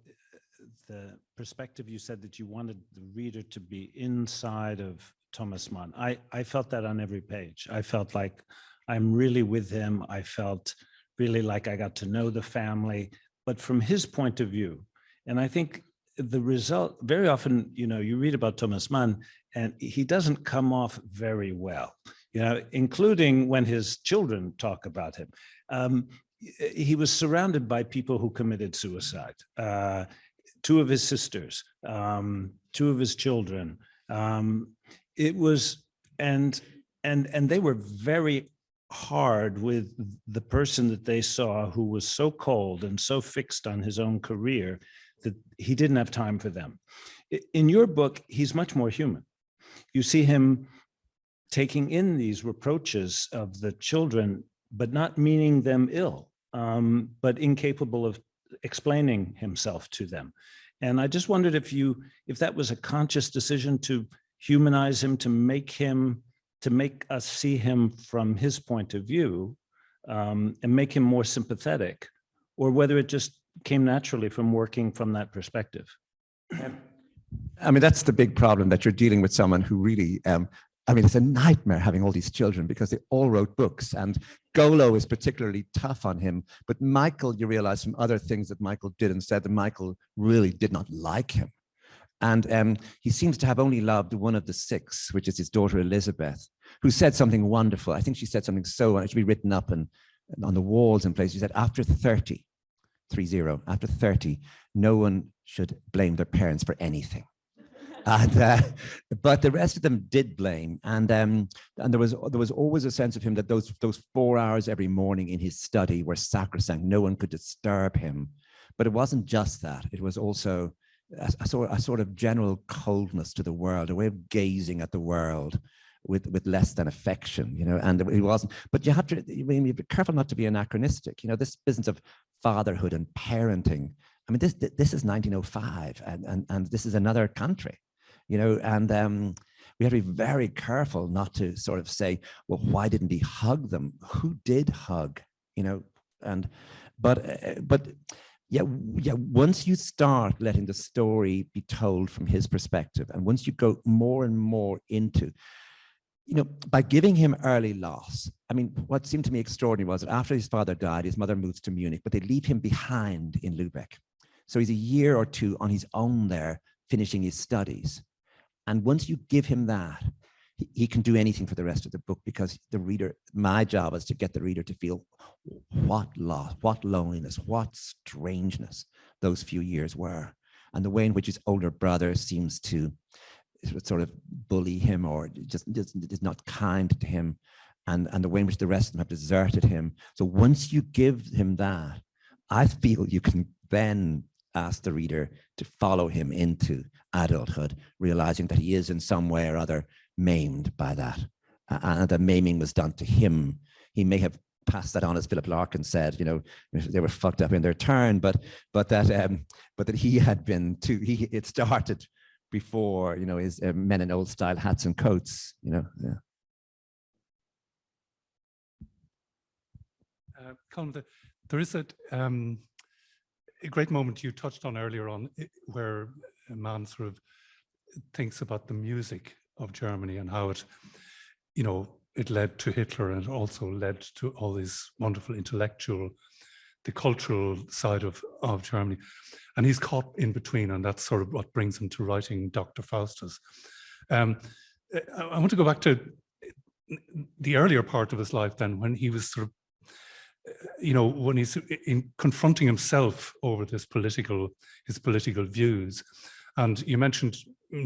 the perspective. You said that you wanted the reader to be inside of Thomas Mann. I felt that on every page. I felt like I'm really with him. I felt really like I got to know the family, but from his point of view. And I think the result, very often, you know, you read about Thomas Mann and he doesn't come off very well, you know, including when his children talk about him. He was surrounded by people who committed suicide. 2 of his sisters, 2 of his children. It was, and they were very hard with the person that they saw, who was so cold and so fixed on his own career that he didn't have time for them. In your book, he's much more human. You see him taking in these reproaches of the children, but not meaning them ill, but incapable of explaining himself to them. And I just wondered if that was a conscious decision to humanize him, to make us see him from his point of view, and make him more sympathetic, or whether it just came naturally from working from that perspective. I mean, that's the big problem, that you're dealing with someone who really, I mean, it's a nightmare having all these children because they all wrote books, and Golo is particularly tough on him. But Michael, you realize from other things that Michael did and said, that Michael really did not like him. And he seems to have only loved one of the 6, which is his daughter Elizabeth, who said something wonderful. I think she said something it should be written up and on the walls and places. She said, after 30, after 30, no one should blame their parents for anything. And but the rest of them did blame, and there was always a sense of him that those 4 hours every morning in his study were sacrosanct. No one could disturb him. But it wasn't just that; it was also a sort of general coldness to the world, a way of gazing at the world with less than affection, you know. And he wasn't. But you have to be careful not to be anachronistic. You know, this business of fatherhood and parenting. I mean, this is 1905, and this is another country. You know, and we have to be very careful not to sort of say, well, why didn't he hug them? Who did hug? You know, but once you start letting the story be told from his perspective, and once you go more and more into, you know, by giving him early loss. I mean, what seemed to me extraordinary was that after his father died, his mother moves to Munich, but they leave him behind in Lubeck. So he's a year or 2 on his own there, finishing his studies. And once you give him that, he can do anything for the rest of the book, because the reader, my job is to get the reader to feel what loss, what loneliness, what strangeness those few years were. And the way in which his older brother seems to sort of bully him, or just is not kind to him, and the way in which the rest of them have deserted him. So once you give him that, I feel you can then ask the reader to follow him into adulthood, realizing that he is in some way or other maimed by that. and the maiming was done to him. He may have passed that on, as Philip Larkin said, you know, they were fucked up in their turn, but that he had been too. It started before, you know, his men in old style hats and coats, you know. Yeah. Colm, there is a great moment you touched on earlier on, where Mann sort of thinks about the music of Germany and how it, you know, it led to Hitler, and it also led to all this wonderful intellectual, the cultural side of Germany. And he's caught in between, and that's sort of what brings him to writing Dr. Faustus. I want to go back to the earlier part of his life then, when he was sort of, you know, when he's confronting himself over his political views. And you mentioned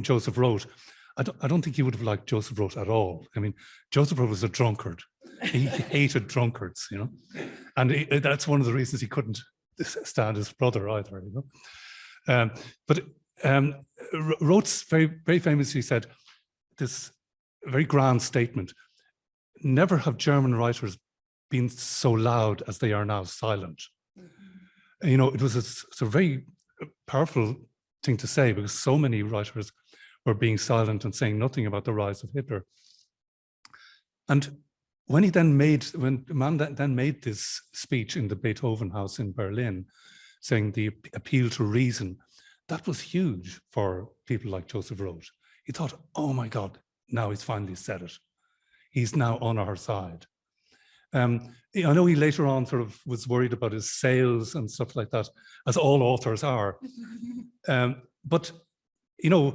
Joseph Roth. I don't think he would have liked Joseph Roth at all. I mean, Joseph Roth was a drunkard. He hated drunkards, you know, and that's one of the reasons he couldn't stand his brother either, you know. But Roth very famously said this very grand statement: never have German writers been so loud as they are now silent. Mm-hmm. You know, it was a very powerful thing to say, because so many writers were being silent and saying nothing about the rise of Hitler. And when Mann then made this speech in the Beethoven House in Berlin, saying the appeal to reason, that was huge for people like Joseph Roth. He thought, oh my God, now he's finally said it. He's now on our side. I know he later on sort of was worried about his sales and stuff like that, as all authors are. But, you know,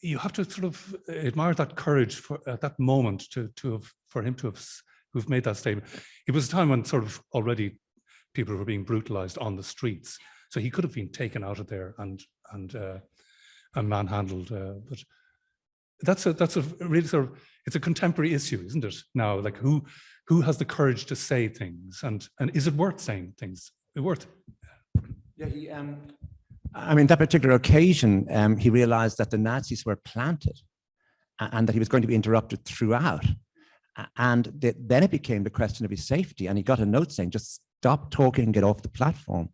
you have to sort of admire that courage at that moment for him to have made that statement. It was a time when sort of already people were being brutalized on the streets, so he could have been taken out of there and manhandled. But that's a really sort of, it's a contemporary issue, isn't it? Now, like who has the courage to say things, and is it worth saying things? Worth? Yeah, I mean, that particular occasion, he realized that the Nazis were planted and that he was going to be interrupted throughout. And then it became the question of his safety. And he got a note saying, just stop talking and get off the platform.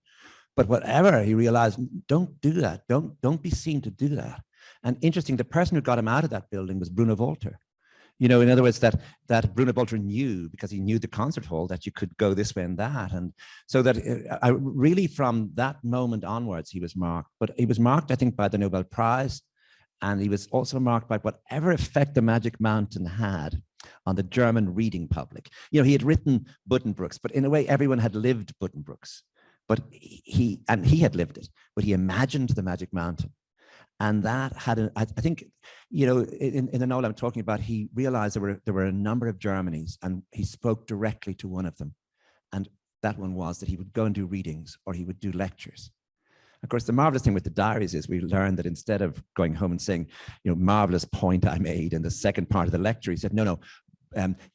But whatever, he realized, don't do that. Don't be seen to do that. And interesting, the person who got him out of that building was Bruno Walter. You know, in other words, that Bruno Walter knew, because he knew the concert hall, that you could go this way and that. And so that really from that moment onwards, he was marked. But he was marked, I think, by the Nobel Prize. And he was also marked by whatever effect the Magic Mountain had on the German reading public. You know, he had written Buddenbrooks, but in a way, everyone had lived Buddenbrooks. But he had lived it, but he imagined the Magic Mountain. And that had, I think, you know, in the novel I'm talking about, he realized there were a number of Germanys, and he spoke directly to one of them. And that one was that he would go and do readings, or he would do lectures. Of course, the marvelous thing with the diaries is we learned that instead of going home and saying, you know, marvelous point I made in the second part of the lecture, he said, no,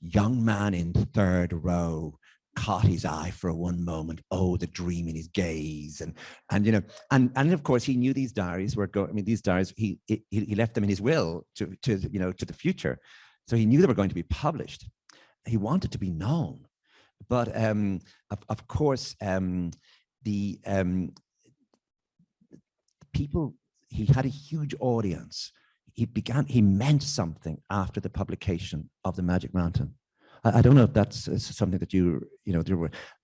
young man in third row caught his eye for one moment. Oh, the dream in his gaze, and you know, and of course he knew these diaries were going. I mean, these diaries he left them in his will to you know, to the future, so he knew they were going to be published. He wanted to be known, but of course the people, he had a huge audience. He meant something after the publication of The Magic Mountain. I don't know if that's something that you know,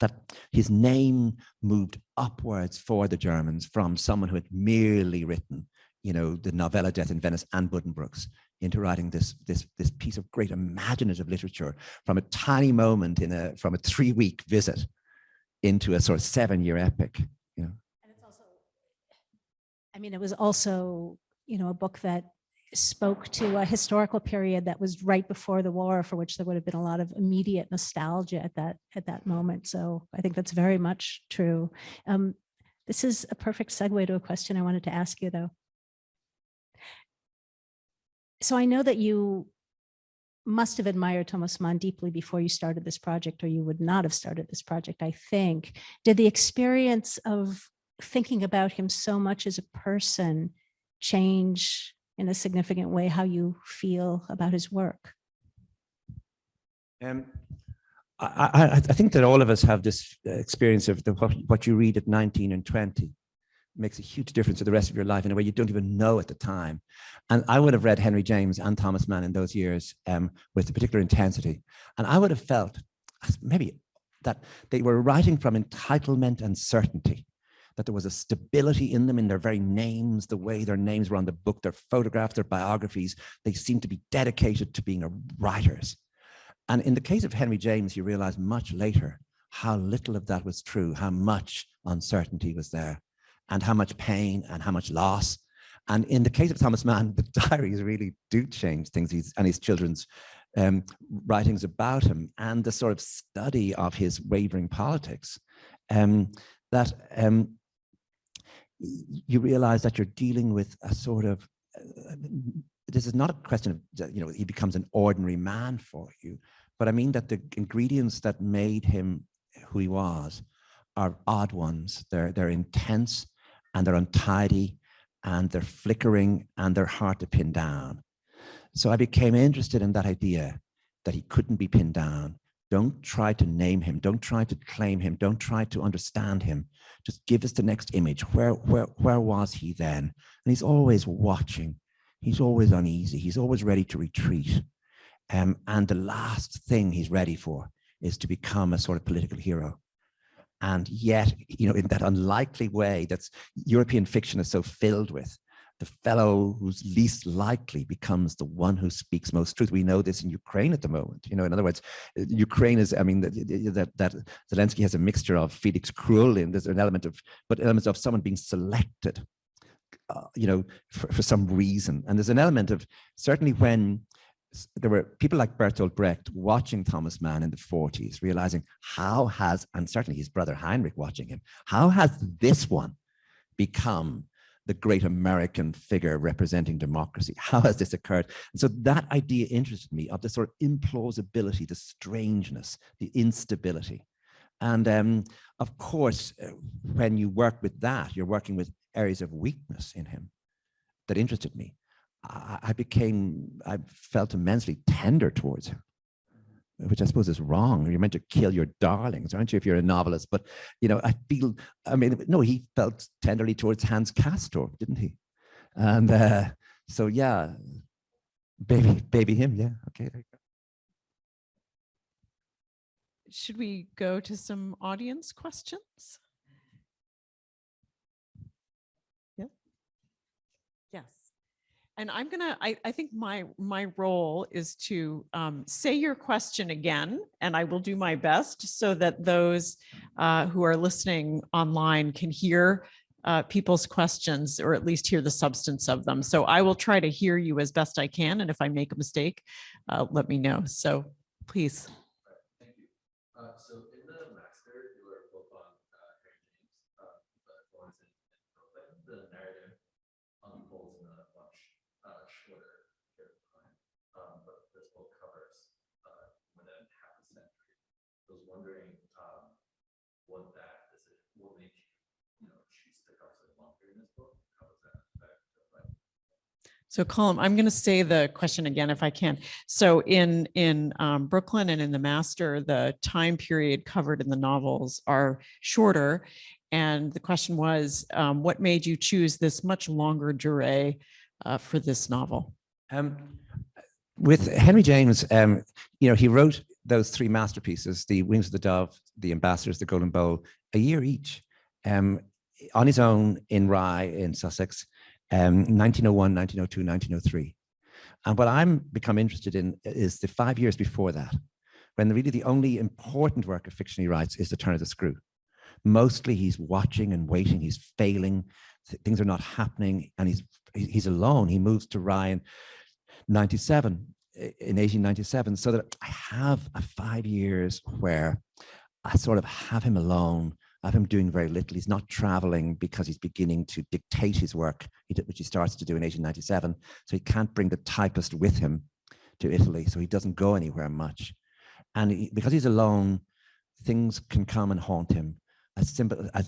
that his name moved upwards for the Germans from someone who had merely written, you know, the novella Death in Venice and Buddenbrooks, into writing this piece of great imaginative literature from a tiny moment from a 3-week visit into a sort of 7-year epic. You know, and it's also, I mean, it was also, you know, a book that spoke to a historical period that was right before the war, for which there would have been a lot of immediate nostalgia at that moment. So I think that's very much true. This is a perfect segue to a question I wanted to ask you, though. So I know that you must have admired Thomas Mann deeply before you started this project, or you would not have started this project, I think. Did the experience of thinking about him so much as a person change in a significant way how you feel about his work? I think that all of us have this experience of what you read at 19 and 20 makes a huge difference to the rest of your life in a way you don't even know at the time. And I would have read Henry James and Thomas Mann in those years with a particular intensity. And I would have felt maybe that they were writing from entitlement and certainty, that there was a stability in them, in their very names, the way their names were on the book, their photographs, their biographies. They seemed to be dedicated to being writers. And in the case of Henry James, you realize much later how little of that was true, how much uncertainty was there, and how much pain and how much loss. And in the case of Thomas Mann, the diaries really do change things, and his children's writings about him, and the sort of study of his wavering politics, that you realize that you're dealing with a sort of, this is not a question of, he becomes an ordinary man for you, but I mean that the ingredients that made him who he was are odd ones. They're intense, and they're untidy, and they're flickering, and they're hard to pin down. So I became interested in that idea that he couldn't be pinned down. Don't try to name him. Don't try to claim him. Don't try to understand him. Just give us the next image. Where was he then? And he's always watching. He's always uneasy. He's always ready to retreat. And the last thing he's ready for is to become a sort of political hero. And yet, in that unlikely way that's European fiction is so filled with, the fellow who's least likely becomes the one who speaks most truth. We know this in Ukraine at the moment. In other words, Ukraine is, that Zelensky has a mixture of Felix Krull, and there's an element of, but elements of someone being selected, for some reason. And there's an element of, certainly when there were people like Bertolt Brecht watching Thomas Mann in the 40s, realizing and certainly his brother Heinrich watching him, how has this one become the great American figure representing democracy? How has this occurred? And so that idea interested me, of the sort of implausibility, the strangeness, the instability. And of course, when you work with that, you're working with areas of weakness in him that interested me. I felt immensely tender towards him, which I suppose is wrong. You're meant to kill your darlings, aren't you, if you're a novelist? But, he felt tenderly towards Hans Castorp, didn't he? And so, yeah, baby him, yeah, okay. There you go. Should we go to some audience questions? Yeah. Yes. And I'm gonna, I think my role is to say your question again, and I will do my best so that those who are listening online can hear people's questions, or at least hear the substance of them. So I will try to hear you as best I can, and if I make a mistake, let me know. So please. Thank you. So in the master, you were both on Henry James, but Florence and Brooklyn, the narrative unfolds in a much shorter period of time. But this book covers more than half a century. I was wondering what that decision will make you choose to cover so long period in this book. How does that affect So Colm, I'm going to say the question again if I can. So in Brooklyn and in the Master, the time period covered in the novels are shorter. And the question was, what made you choose this much longer durée for this novel? With Henry James, he wrote those three masterpieces, The Wings of the Dove, The Ambassadors, The Golden Bowl, a year each, on his own in Rye in Sussex, 1901, 1902, 1903. And what I'm become interested in is the 5 years before that, when really the only important work of fiction he writes is The Turn of the Screw. Mostly he's watching and waiting, he's failing, things are not happening, and he's alone. He moves to Rye in 1897, so that I have a 5 years where I sort of have him alone. I have him doing very little. He's not traveling because he's beginning to dictate his work, which he starts to do in 1897. So he can't bring the typist with him to Italy, so he doesn't go anywhere much. And because he's alone, things can come and haunt him. As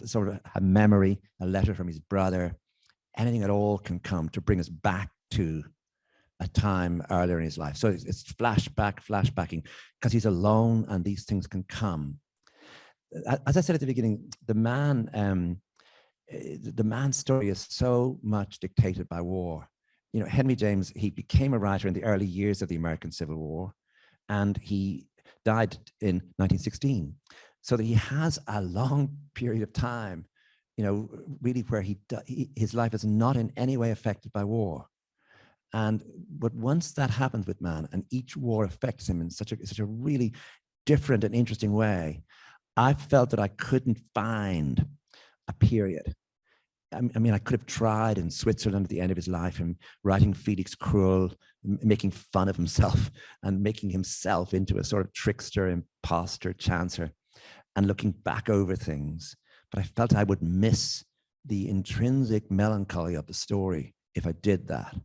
sort of a memory, a letter from his brother, anything at all can come to bring us back to a time earlier in his life. So it's flashbacking, because he's alone and these things can come. As I said at the beginning, the man's story is so much dictated by war. You know, Henry James, he became a writer in the early years of the American Civil War, and he died in 1916. So that he has a long period of time, you know, really where his life is not in any way affected by war. But once that happens with Mann, and each war affects him in such a really different and interesting way, I felt that I couldn't find a period. I mean, I could have tried in Switzerland at the end of his life, him writing Felix Krull, making fun of himself and making himself into a sort of trickster, imposter, chancer, and looking back over things. But I felt I would miss the intrinsic melancholy of the story if I did that.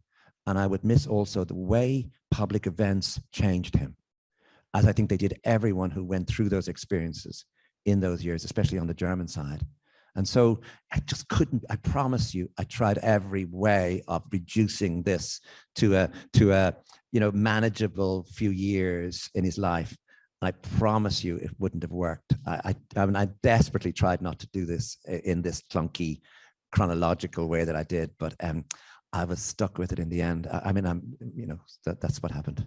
And I would miss also the way public events changed him, as I think they did everyone who went through those experiences in those years, especially on the German side. And so I just couldn't, I promise you, I tried every way of reducing this to a you know, manageable few years in his life. And I promise you it wouldn't have worked. I mean, I desperately tried not to do this in this clunky chronological way that I did, but I was stuck with it in the end. I mean, you know, that's what happened.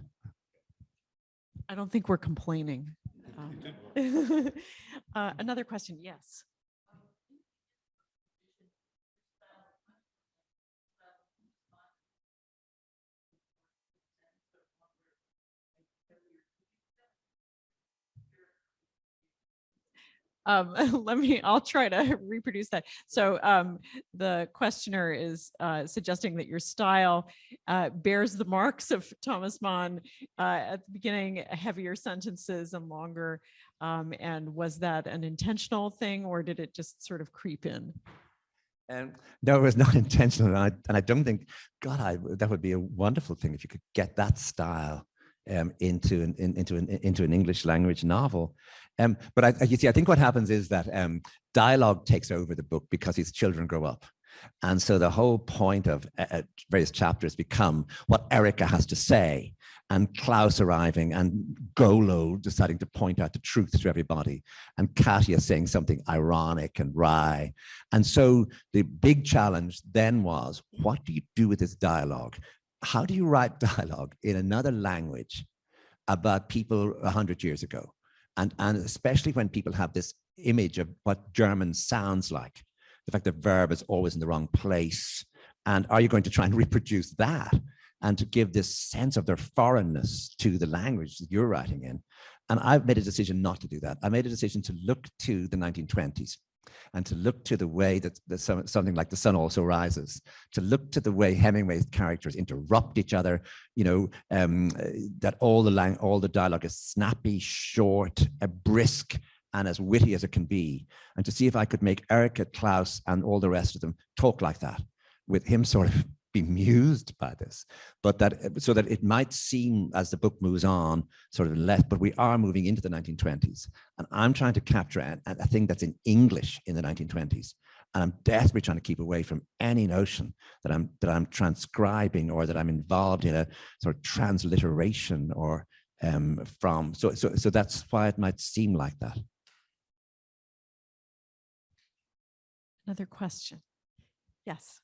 I don't think we're complaining. Another question, yes. I'll try to reproduce that. So the questioner is suggesting that your style bears the marks of Thomas Mann at the beginning, heavier sentences and longer. And was that an intentional thing, or did it just sort of creep in? No, it was not intentional. And I don't think, God, that would be a wonderful thing if you could get that style into an English language novel. But you see, I think what happens is that dialogue takes over the book because his children grow up. And so the whole point of various chapters become what Erica has to say, and Klaus arriving, and Golo deciding to point out the truth to everybody, and Katia saying something ironic and wry. And so the big challenge then was, what do you do with this dialogue? How do you write dialogue in another language about people 100 years ago? And especially when people have this image of what German sounds like, the fact that verb is always in the wrong place. And are you going to try and reproduce that and to give this sense of their foreignness to the language that you're writing in? And I've made a decision not to do that. I made a decision to look to the 1920s and to look to the way that something like The Sun Also Rises, to look to the way Hemingway's characters interrupt each other, you know, that all the dialogue is snappy, short, brisk, and as witty as it can be, and to see if I could make Erica, Klaus, and all the rest of them talk like that, with him sort of bemused by this, but so that it might seem as the book moves on sort of less, but we are moving into the 1920s, and I'm trying to capture a thing that's in English in the 1920s, and I'm desperately trying to keep away from any notion that I'm transcribing or that I'm involved in a sort of transliteration or so that's why it might seem like that. Another question. Yes.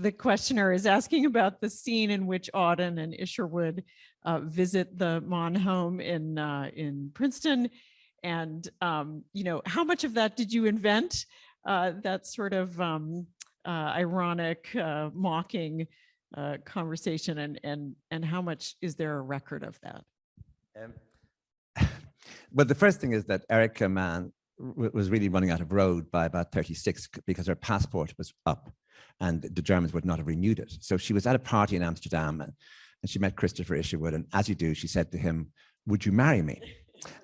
The questioner is asking about the scene in which Auden and Isherwood visit the Mann home in Princeton, and you know, how much of that did you invent? That sort of ironic, mocking conversation, and how much is there a record of that? Well, the first thing is that Erica Mann was really running out of road by about 36 because her passport was up and the Germans would not have renewed it. So she was at a party in Amsterdam and she met Christopher Isherwood. And as you do, she said to him, "Would you marry me?"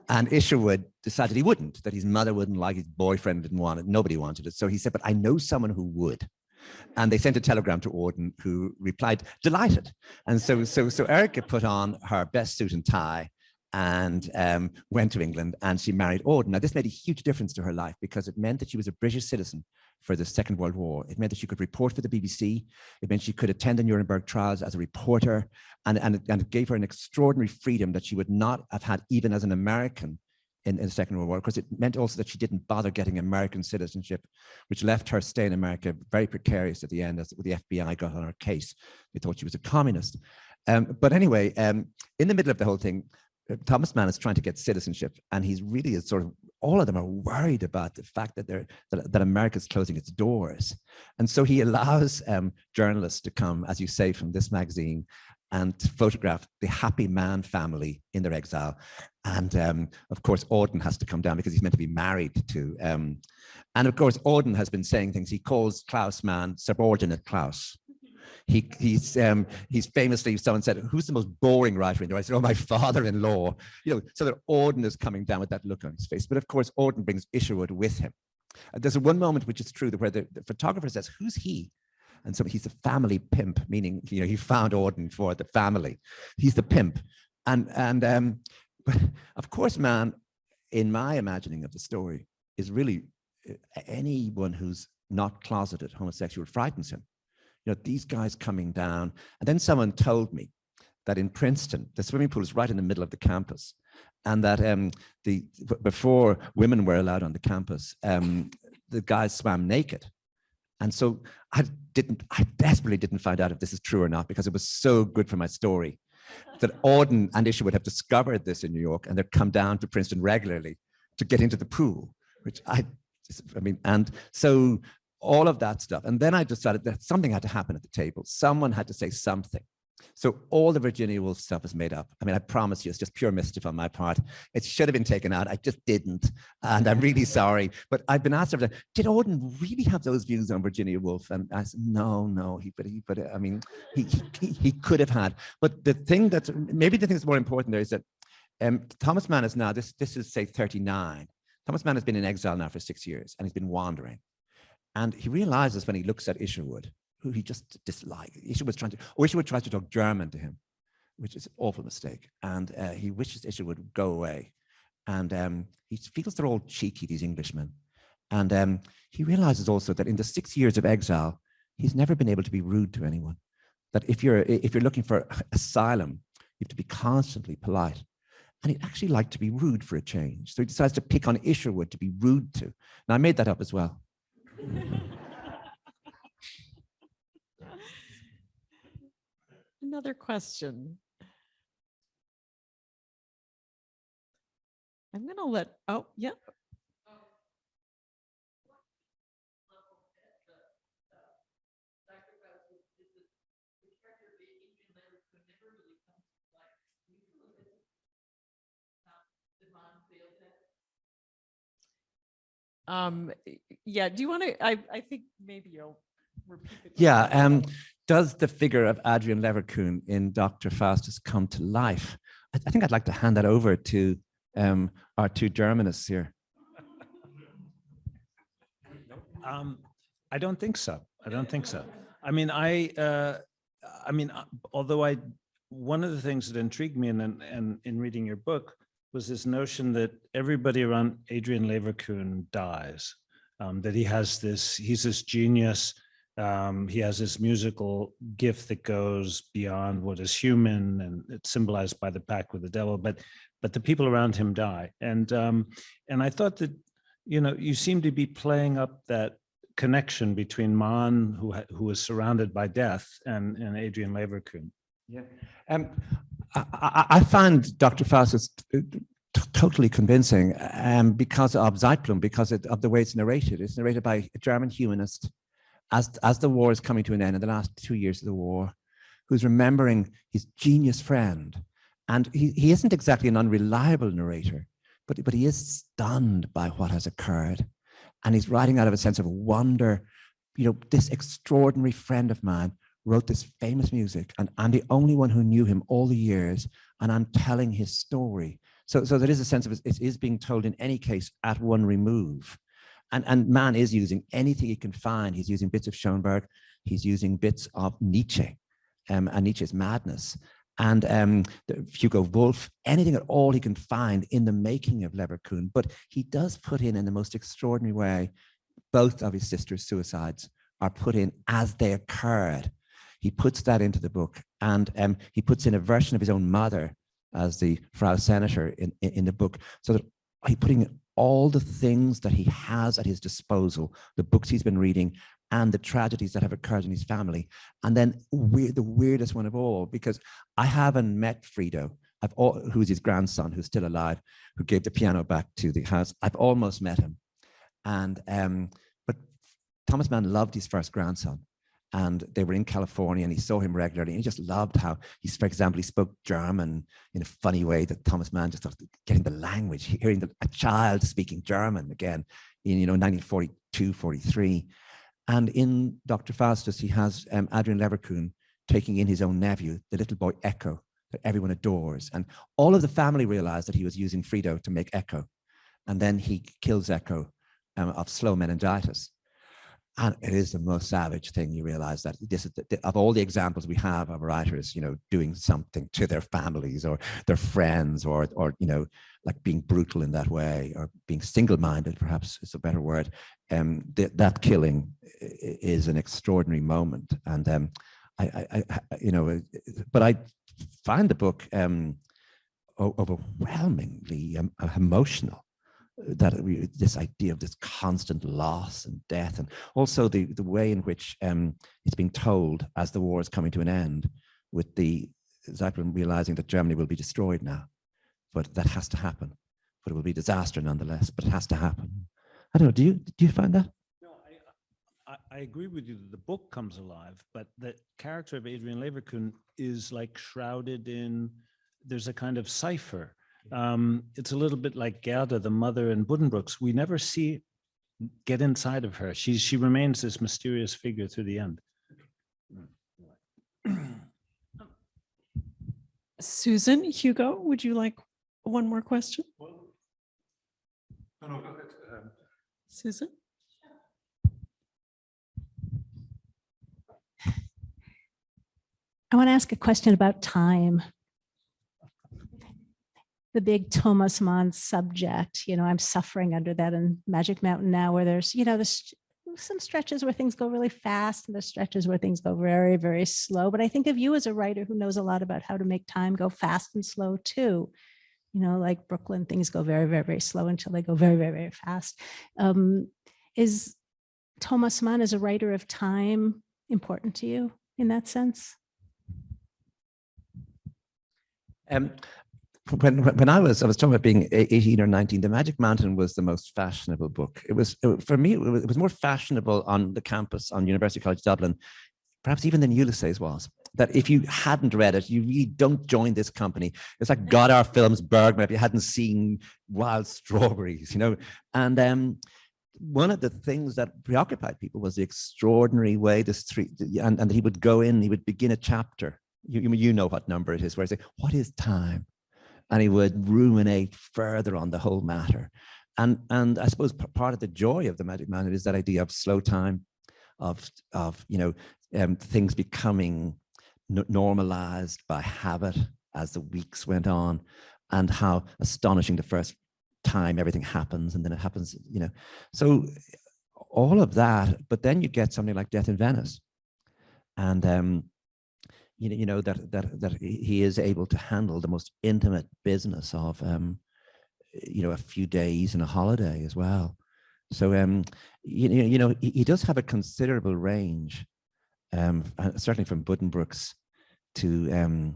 And Isherwood decided he wouldn't, that his mother wouldn't like, his boyfriend didn't want it, nobody wanted it. So he said, "But I know someone who would." And they sent a telegram to Auden, who replied, "Delighted." And so Erica put on her best suit and tie and went to England, and she married Auden. Now, this made a huge difference to her life because it meant that she was a British citizen for the Second World War. It meant that she could report for the BBC. It meant she could attend the Nuremberg trials as a reporter, and it gave her an extraordinary freedom that she would not have had even as an American in the Second World War. Of course, it meant also that she didn't bother getting American citizenship, which left her stay in America very precarious at the end as the FBI got on her case. They thought she was a communist. But anyway, in the middle of the whole thing, Thomas Mann is trying to get citizenship, and he's really sort of, all of them are worried about the fact that that America's closing its doors. And so he allows journalists to come, as you say, from this magazine and photograph the happy Mann family in their exile. And of course, Auden has to come down because he's meant to be married to. And of course, Auden has been saying things. He calls Klaus Mann subordinate Klaus. He's famously, someone said, "Who's the most boring writer in there?" I said, "Oh, my father-in-law." You know, so that Auden is coming down with that look on his face. But of course, Auden brings Isherwood with him. There's one moment which is true where the photographer says, "Who's he?" And so he's a family pimp, meaning, you know, he found Auden for the family. He's the pimp. And but of course, Mann, in my imagining of the story, is really anyone who's not closeted homosexual frightens him. You know, these guys coming down. And then someone told me that in Princeton, the swimming pool is right in the middle of the campus. And that before women were allowed on the campus, the guys swam naked. And so I desperately didn't find out if this is true or not, because it was so good for my story that Auden and Isherwood have discovered this in New York, and they've come down to Princeton regularly to get into the pool, which I mean, and so all of that stuff. And then I decided that something had to happen at the table. Someone had to say something. So all the Virginia Woolf stuff is made up. I mean, I promise you, it's just pure mischief on my part. It should have been taken out. I just didn't. And I'm really sorry. But I've been asked, did Auden really have those views on Virginia Woolf? And I said, no, he could have had. But the thing that's, maybe the thing that's more important there is that Thomas Mann is now, this is say 39. Thomas Mann has been in exile now for 6 years, and he's been wandering. And he realizes when he looks at Isherwood, who he just dislikes. Isherwood tries to talk German to him, which is an awful mistake. And he wishes Isherwood would go away. And he feels they're all cheeky, these Englishmen. And he realizes also that in the 6 years of exile, he's never been able to be rude to anyone. That if you're looking for asylum, you have to be constantly polite. And he'd actually like to be rude for a change. So he decides to pick on Isherwood to be rude to. Now, I made that up as well. Another question. I'm going to let, oh, yeah. Yeah, do you want to, I think maybe you'll repeat the question. Yeah, does the figure of Adrian Leverkuhn in Dr. Faustus come to life? I think I'd like to hand that over to our two Germanists here. I don't think so. I don't think so. I mean, although one of the things that intrigued me in reading your book was this notion that everybody around Adrian Leverkuhn dies, that he's this genius. He has this musical gift that goes beyond what is human, and it's symbolized by the pact with the devil. But the people around him die, and I thought that, you know, you seem to be playing up that connection between Mann, who was surrounded by death, and Adrian Leverkuhn. Yeah, I find Dr. Faustus totally convincing because of Zeitblum, because of the way it's narrated. It's narrated by a German humanist as the war is coming to an end in the last 2 years of the war, who's remembering his genius friend. And he isn't exactly an unreliable narrator, but he is stunned by what has occurred. And he's writing out of a sense of wonder. You know, this extraordinary friend of mine wrote this famous music, and I'm the only one who knew him all the years, and I'm telling his story. So there is a sense of it is being told in any case at one remove. And Mann is using anything he can find. He's using bits of Schoenberg. He's using bits of Nietzsche and Nietzsche's madness. And Hugo Wolf, anything at all he can find in the making of Leverkusen. But he does put in the most extraordinary way, both of his sisters' suicides are put in as they occurred. He puts that into the book, and he puts in a version of his own mother as the Frau Senator in the book, so that he's putting all the things that he has at his disposal, the books he's been reading, and the tragedies that have occurred in his family. And then the weirdest one of all, because I haven't met Frido, who's his grandson, who's still alive, who gave the piano back to the house. I've almost met him. And but Thomas Mann loved his first grandson, and they were in California, and he saw him regularly, and he just loved how for example, he spoke German in a funny way that Thomas Mann just started getting the language, hearing a child speaking German again in 1942, 43. And in Dr. Faustus, he has Adrian Leverkusen taking in his own nephew, the little boy Echo, that everyone adores. And all of the family realized that he was using Frido to make Echo. And then he kills Echo of slow meningitis. And it is the most savage thing. You realize that this is of all the examples we have of writers, doing something to their families or their friends, or like being brutal in that way, or being single-minded, perhaps is a better word. That killing is an extraordinary moment. And but I find the book overwhelmingly emotional. This idea of this constant loss and death, and also the way in which it's being told as the war is coming to an end, with the Zeppelin realizing that Germany will be destroyed now, but that has to happen. But it will be disaster nonetheless, but it has to happen. I don't know, do you find that? No, I agree with you that the book comes alive, but the character of Adrian Leverkusen is like shrouded in, there's a kind of cipher. It's a little bit like Gerda, the mother in Buddenbrooks. We never get inside of her. She remains this mysterious figure through the end. Susan, Hugo, would you like one more question? No, go ahead. Susan? I want to ask a question about time. The big Thomas Mann subject, I'm suffering under that in Magic Mountain now, where there's, there's some stretches where things go really fast, and there's stretches where things go very, very slow. But I think of you as a writer who knows a lot about how to make time go fast and slow too. Like Brooklyn, things go very, very, very slow until they go very, very, very fast. Is Thomas Mann as a writer of time important to you in that sense? When I was talking about being 18 or 19, The Magic Mountain was the most fashionable book. For me, it was more fashionable on the campus on University College Dublin, perhaps even than Ulysses was. That if you hadn't read it, you really don't join this company. It's like Godard Films, Bergman, if you hadn't seen Wild Strawberries, And one of the things that preoccupied people was the extraordinary way and he would go in, he would begin a chapter. You know what number it is, where he say, "What is time?" And he would ruminate further on the whole matter. And I suppose part of the joy of The Magic Mountain is that idea of slow time, of things becoming normalized by habit as the weeks went on, and how astonishing the first time everything happens, and then it happens, So all of that, but then you get something like Death in Venice. And that he is able to handle the most intimate business of a few days and a holiday as well. So he does have a considerable range, certainly from Buddenbrooks to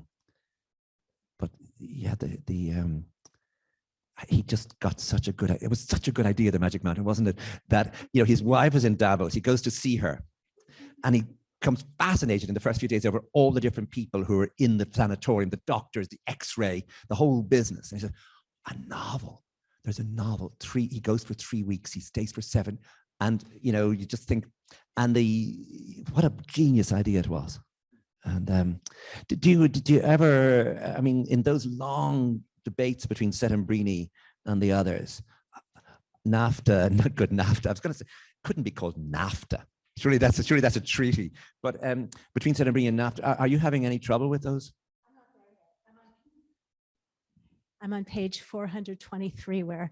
but yeah, he just got it was such a good idea, The Magic Mountain, wasn't it? That his wife is in Davos, he goes to see her, and he becomes fascinated in the first few days over all the different people who are in the planetarium, the doctors, the X-ray, the whole business. And he said, a novel. there's a novel, he goes for 3 weeks, he stays for 7. And, you know, you just think, and what a genius idea it was. And did you ever, I mean, in those long debates between Settembrini and the others, NAFTA, not good NAFTA, I was going to say, couldn't be called NAFTA. Surely that's a treaty. But between Settembrini and NAFTA, are you having any trouble with those? I'm on page 423, where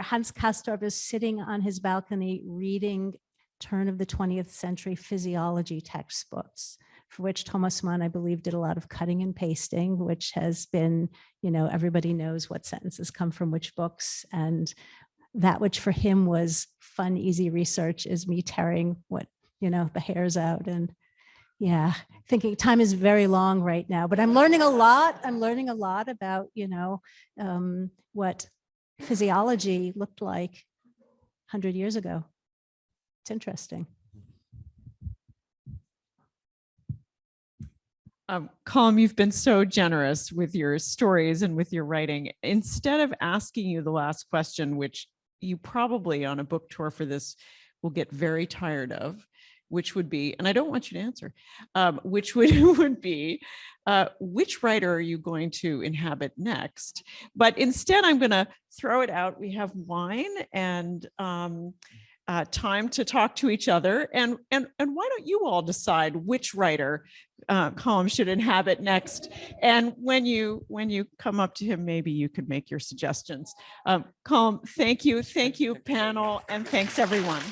Hans Castorp is sitting on his balcony reading turn of the 20th century physiology textbooks, for which Thomas Mann, I believe, did a lot of cutting and pasting, which has been, you know, everybody knows what sentences come from which books. And that which for him was fun, easy research is me tearing the hairs out. And yeah, thinking time is very long right now, but I'm learning a lot. I'm learning a lot about, what physiology looked like 100 years ago. It's interesting. Colm, you've been so generous with your stories and with your writing. Instead of asking you the last question, which you probably on a book tour for this will get very tired of, which would be, and I don't want you to answer, which would be, which writer are you going to inhabit next? But instead, I'm going to throw it out. We have wine and time to talk to each other. And why don't you all decide which writer Colm should inhabit next? And when you come up to him, maybe you could make your suggestions. Colm, thank you, panel, and thanks everyone.